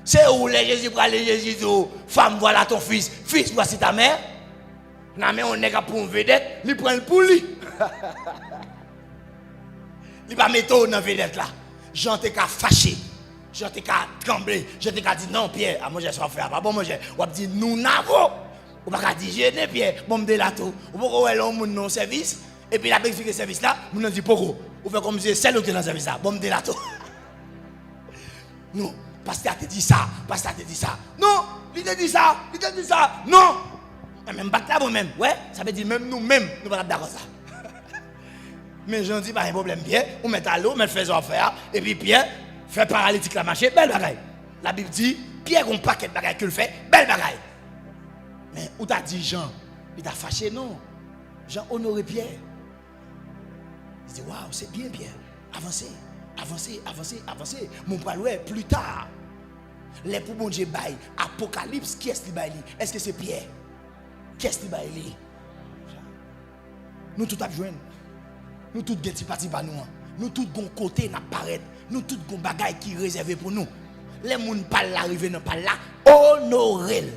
C'est où les Jésus pour aller Jésus tout? Femme, voilà ton fils. Fils, voici ta mère. Non, mais on n'est qu'à pour une vedette, il prend le pour lui. Il va mettre dans la vedette là. J'en t'ai qu'à fâcher. J'en t'ai qu'à trembler. J'en t'ai qu'à dire non, Pierre, à manger soit frère. Pas bon manger. On va dire nous n'avons. On va pas dire je n'ai Pierre. Bon, me là tout. On va voir l'homme non service. Et puis la vérifié le service là, on dit pourquoi. On fait comme si c'est l'autre dans le service là. Bon, me là tout. Non, pasteur te dit ça. Non, il te dit ça. Non. Même pas là vous-même. Ouais, ça veut dire même nous-mêmes, nous ne sommes pas d'accord ça. Mais je dis pas un problème, Pierre. On met à l'eau, on met faisons affaire. Et puis Pierre fait paralytique la marché, belle bagaille. La Bible dit, Pierre a un paquet de bagaille qu'il fait, belle bagaille. Mais où t'as dit Jean? Il t'a fâché, non. Jean honoré Pierre. Il dit, waouh, c'est bien Pierre. Avancez. Mon père, plus tard. Les pour bon Dieu bail. Apocalypse, qui est-ce qui bail? Est-ce que c'est Pierre? Qui est-ce qui bail? Nous tout abjoignons. Nous tous des partis par nous. Nous tous gon côté n'a paraître. Nous tous gon bagaille qui réservé pour nous. Les gens pas l'arriver non pas là. Honorer,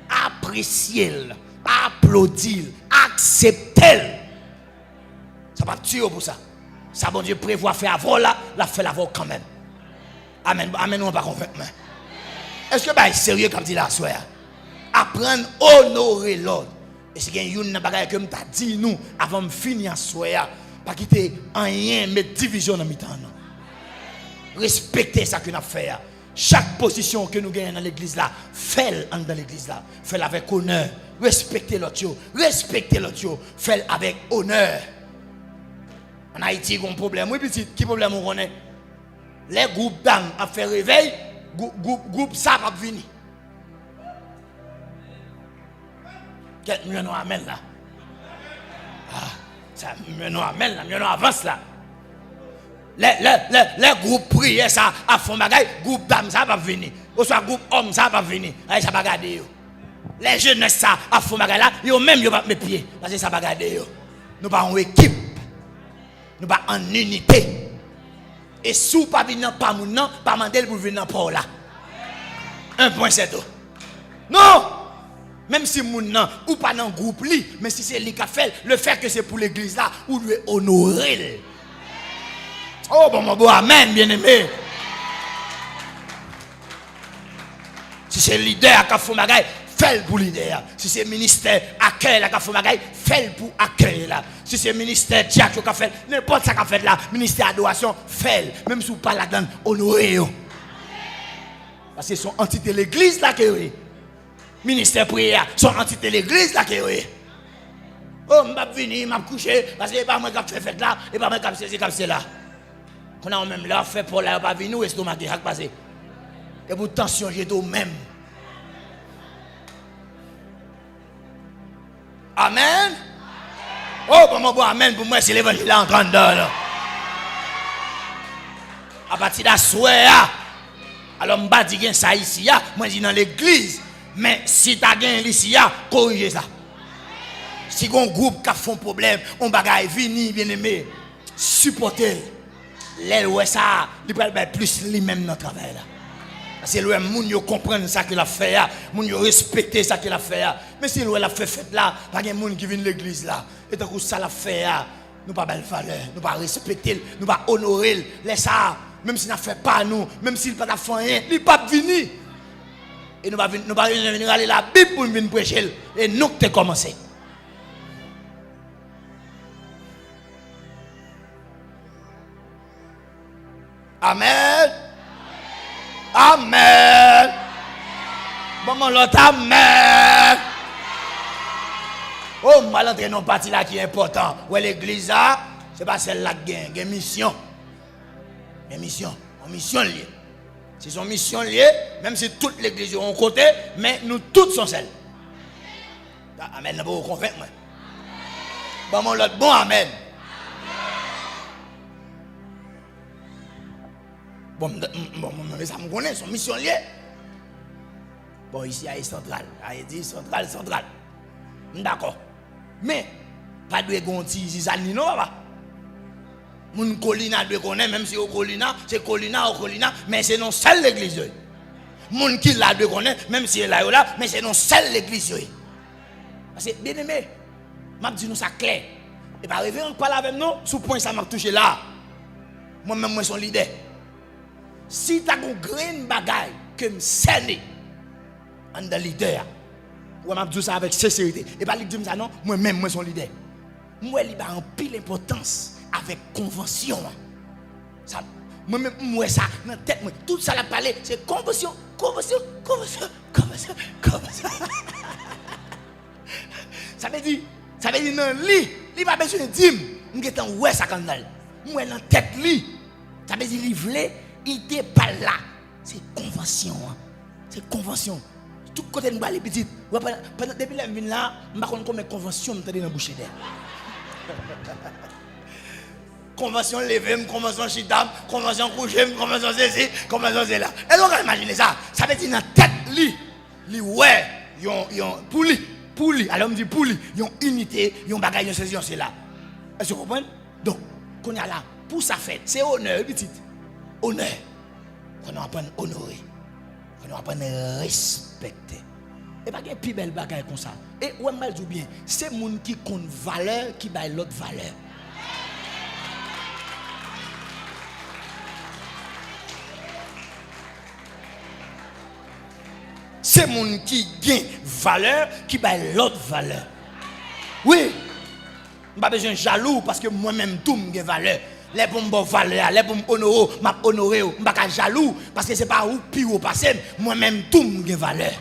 apprécier, applaudir, accepter. Ça va tuer pour ça. Ça bon Dieu prévoit faire avant là, la fait avant quand même. Amen. Amen, on va pas convaincre. Est-ce que c'est sérieux comme dit la soeur? Apprendre à honorer l'ordre. Et si il y a une bagaille que m'ta dit nous avant de finir soir, pas quitter rien mettre division dans mi-temps. Respecter ça que nous fait. Chaque position que nous gagnons dans l'église là, fais-le dans l'église là. Fais-le avec honneur. Respectez l'autre. Respectez l'autre. Fais-le avec honneur. En Haïti, il y a un problème. Oui, petit, qui problème on connaît? Les groupes d'âmes a fait réveil, groupe ça va venir. Quel mieux nous amène là? Ah, ça mieux nous amène là, mieux nous avance là. Les groupes prières ça à fond bagaille, groupe d'âmes ça va venir. Ou soit groupe homme ça va venir. Allez, ça va garder yo. Les jeunes ça à fond bagaille là, yo même yo pas mes pieds parce que ça va garder yo. Nous pas en équipe. Nous pas en unité. Et si vous pas venir pas moun nan, pas mandel pour venir pour là. 1.7. Non. Même si moun nan ou pas dans groupe li, mais si c'est lui qui a fait, le fait que c'est pour l'église là, ou lui honorer. Oh bon amen bien aimé. Si c'est leader qui a fait bagaille, fais pour leader. Si c'est ministère accueil qui a fait bagaille, fais pour accueil là. Si c'est ministère diacre qui a fait n'importe ça qu'a fait là, ministère adoration, fais même si vous pas là-dedans honorer. Parce que son entité l'église là que oui. Ministère prière, son entité l'église là que oui. Oh, m'a venir, m'a coucher parce que pas moi qui fait là, et pas moi qui c'est là. Quand on même là fait pour là pas venir ou estomac qui passer. Et pour tension j'ai tout même. Amen. Oh, bon amen pour moi c'est l'évangile en train de là. À partir d'assoir alors m'pa dit gen ça ici moi dis dans l'église mais si tu as gain ici corriger ça. Si un groupe qui a fait un problème, on bagaille vini bien aimé, supporter. Les ouais ça, il peut plus lui-même dans le travail là. Parce que le moun yo comprendre ça qu'il a fait, moun yo respecter ça qu'il a fait. Mais si le a fait fête là, pas gen moun qui vient de l'église là, et tant que ça l'a fait, nous pas belle valeur, nous pas respecter, nous pas honorer, les ça, même s'il n'a fait pas nous, même s'il pas fait rien, il pas venir. Et nous pas venir aller la Bible pour venir prêcher et nous qui commencé. Amen. Amen. Bon, l'autre, amen. Oh, je vais entrer dans une partie là qui est important. Ouais, l'église là, c'est pas celle-là qui a une mission. Une mission. Une mission liée. C'est son mission liée, même si toute l'église est en côté, mais nous toutes sommes celles. Amen, vous convaincre moi. Bon, l'autre, bon, amen. Bon, mais ça me connaît, son mission liée. Bon, ici, il y a centrale. Il y a centrale. D'accord. Mais, pas de gonti, zizani, non, papa. Mon colina de connaître, même si au colina, c'est colina au colina, mais c'est non seul l'église. Mon qui l'a de connaître, même si elle est là, mais c'est non seul l'église. Parce que, bien aimé, m'a dit nous ça clair. Et pas rêver, on parle avec nous, sous point ça m'a touché là. Moi-même, moi, son leader. Si tu as un grain bagaille que me scène en de leader, ou m'a dit ça avec sincérité. Et pas lui dire ça non, moi-même, moi, son leader. Moi, il a un pile importance avec convention. Ça, moi-même, moi, ça, dans la tête, moi, tout ça l'a parlé, c'est convention. Ça veut dire, non, il pas besoin de dire, il est en ouais, ça, quand moi, dans la tête, ça veut dire, il voulait, il n'était pas là. C'est convention. C'est convention. Tout côté de les petites. Depuis la vie là, je ne sais pas combien de conventions je dans la bouche d'air. Convention levée, convention chidam, convention couché, convention ceci, convention c'est là. Et donc, imaginez ça. Ça veut dire dans la tête, ouais, pour lui, alors on me dit pour lui, ils ont unité, ils ont bagaille, ils ont c'est là. Est-ce que vous comprenez? Donc, qu'on y a là, pour sa fête, c'est honneur, petit. Honneur. Qu'on apprend à honorer. Qu'on apprend à respecter. Et pas qu'il plus belle bagaille comme ça. Et ouais, mal dit bien, c'est les gens qui comptent valeur qui baillent l'autre valeur. C'est les gens qui gagnent valeur qui baillent l'autre valeur. Oui. Je n'ai pas besoin de jaloux parce que moi-même tout me gagne valeur. Les pour me valeur, les pour me honorer, je ne vais pas pas jaloux parce que c'est pas où puis au passé, moi-même tout me valeur.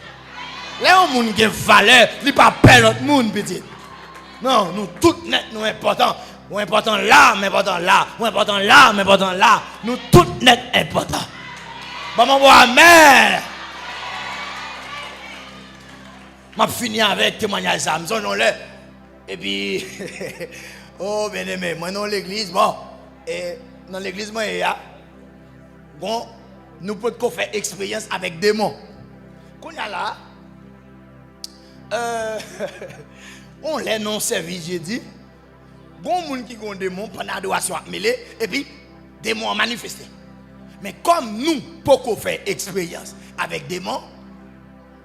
Là on monde qui valeur, il pas peur l'autre monde petit. Non, nous tous net nous importants. Ou important là, mais important là. Ou important là, mais important là. Nous tous net importants. Bon, mon amen. Je fini avec témoignage ça. Et puis, oh bien aimé, moi dans l'église, bon, et dans l'église, moi, il y a, bon, nous pouvons faire expérience avec des démons. Quand il y a là, on les non servi, j'ai dit, bon monde qui ont des démons pendant l'adoration à mêler, et puis des démons manifestés. Mais comme nous pouvons faire expérience avec des démons,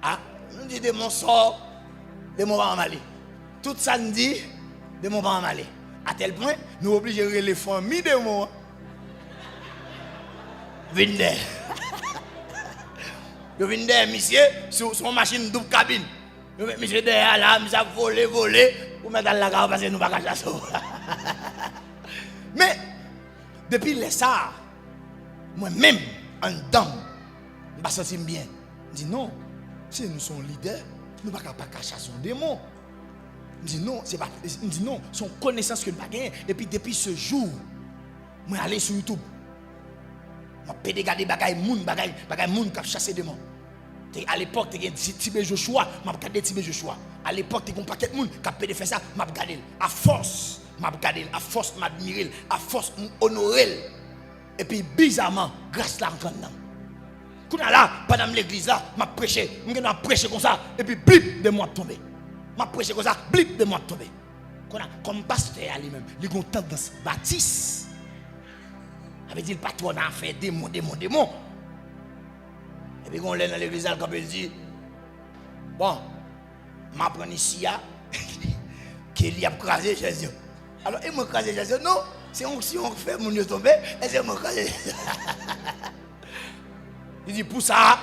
ah, nous disons des démons sortent, des démons vont en aller. Tout ça nous dit, des démons vont en aller. À tel point, nous sommes obligés de les familles des démons. Vinder. Yo vinder, monsieur, sur son machine double cabine. Yo met monsieur derrière là, monsieur a volé, pour mettre dans la gare parce que nous ne pouvons pas chasser. Mais, depuis les ça, moi-même, en dedans, je me sens bien. Je dis non, si nous sommes leaders, nous ne pouvons pas chasser un démon. Je dis non, c'est pas. Je dis non, son connaissance que nous n'avons pas gagné. Et puis depuis ce jour, je suis allé sur YouTube. Je peux regarder des moun qui chassé des démons. À l'époque, tu as Tibé Joshua, je regardé Tibé Joshua. À l'époque, tu as un paquet de moun qui a fait ça, je regardé. À force, je regardé. À force, je m'admire. À force, je honorer. Et puis bizarrement, grâce là rentre dedans. Quand là, pendant l'église là, je prêché. Je prêché comme ça. Et puis blip de moi tomber. Je prêché comme ça, blip de moi tomber. Comme pasteur lui-même, il a une tendance baptiste. Avait dit le patron a fait démon. Et puis quand on est dans l'église, il dit bon, je prends ici, qu'il y a crasé Jésus. Alors, il m'a crasé Jésus. Non, si on fait mon Dieu tomber, et c'est moi crasé. Il dit pour ça,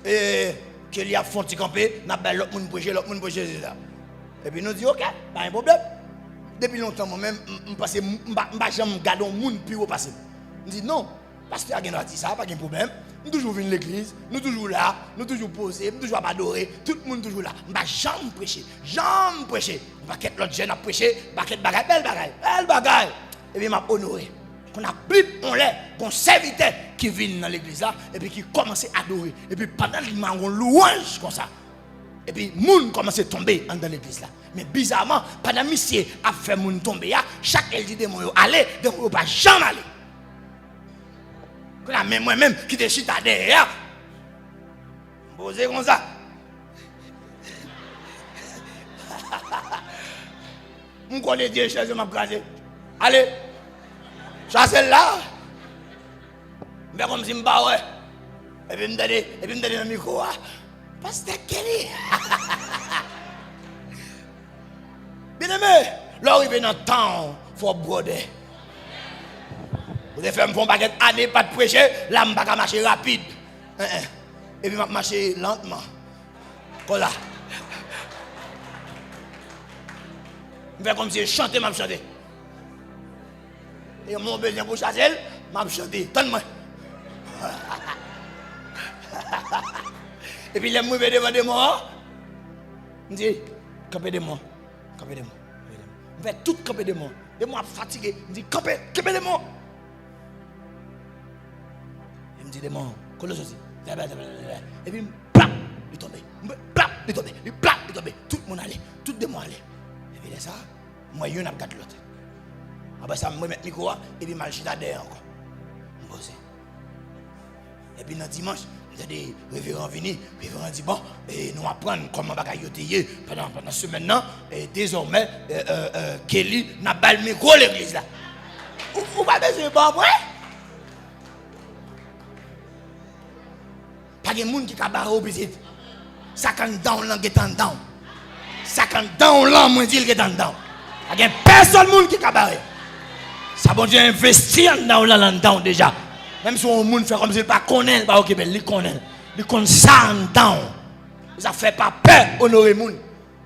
qu'il y a font camper, n'a pas l'autre monde prêcher Jésus là. Et puis nous dit ok, pas un problème. Depuis longtemps, moi-même, je ne jamais garder un monde plus haut passé. Je dis non, parce que tu as dit ça, pas de problème. Nous toujours venir à l'église, nous toujours là, nous toujours poser, nous toujours adorer, tout le monde toujours là. Je ne vais jamais prêcher, jamais prêcher. Je ne vais pas l'autre jeune à prêcher, je ne vais pas belle bagaille. Et puis je m'a honoré. Qu'on a plus on l'est, qu'on serviteur qui vient dans l'église là, et puis qui commence à adorer. Et puis pendant qu'il m'a un louange comme ça. Et puis les gens commencent à tomber dans l'église là. Mais bizarrement, pendant que monsieur a fait les gens tomber, chaque elle dit des mots, allez, des mots, pas jamais aller. Même moi-même qui te chute derrière, posez comme ça. Je connais Dieu, je m'a crasé. Allez, chassez là. Mais comme si je me barre. Et puis je me donne le micro. Pasteur Kelly. Bien aimé, là où il vient dans le temps, il faut broder. Vous devez faire un paquet d'années, pas de prêcher, là je ne vais pas marcher rapide. Et puis je vais marcher lentement. Comme ça. Je fais comme si je chantais, je chantais. Et mon besoin pour chasser, je chantais. Tente-moi. Et puis les gens devant de moi. Je dis, campez de moi. Campez de moi. Je fais tout camper de moi. Et moi fatigué. Je dis, campez de moi. Il me dit des mots, et puis, plap, il tombe, plap, il tombe, plap, il tombe, tout le monde allait, tout le monde allait. Et puis, ça, moi, il y en a quatre l'autre. Après ça, je mets le micro, et puis, je suis derrière encore. Et puis, dans dimanche, il y a des révérends venus, les révérends disent, bon, et nous apprenons comment on va y pendant ce maintenant, et désormais, Kelly n'a pas le micro l'église là. Vous pas besoin de bon, pas de monde qui a barré au petit. Ça quand down là qui est en down. Ça quand down là moi dit qui est en down. Il y a personne monde qui a barré. Ça bon Dieu investir dans là down déjà. Même si on monde fait comme si pas connaît pas OK mais il connaît. Il connaît ça en down. Ça fait pas peur honorer monde.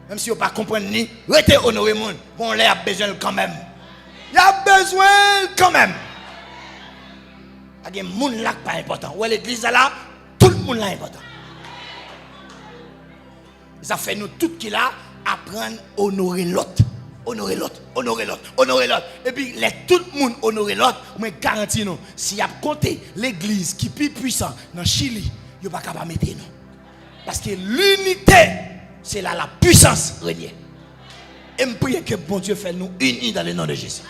Même si on pas comprendre ni rester honorer monde. Bon là a besoin quand même. Il a besoin quand même. Il y a des gens là qui pas important. Ou l'église là, tout le monde là est important. Ça fait nous tout qui là apprendre à honorer l'autre. Honorer l'autre, honorer l'autre, honorer l'autre. Et puis, tout le monde honorer l'autre, mais garantis nous, s'il y a compté l'église qui est plus puissante dans Chili, il n'y a pas capable de mettre nous. Parce que l'unité, c'est là la puissance régner. Et je prie que bon Dieu fait nous unis dans le nom de Jésus.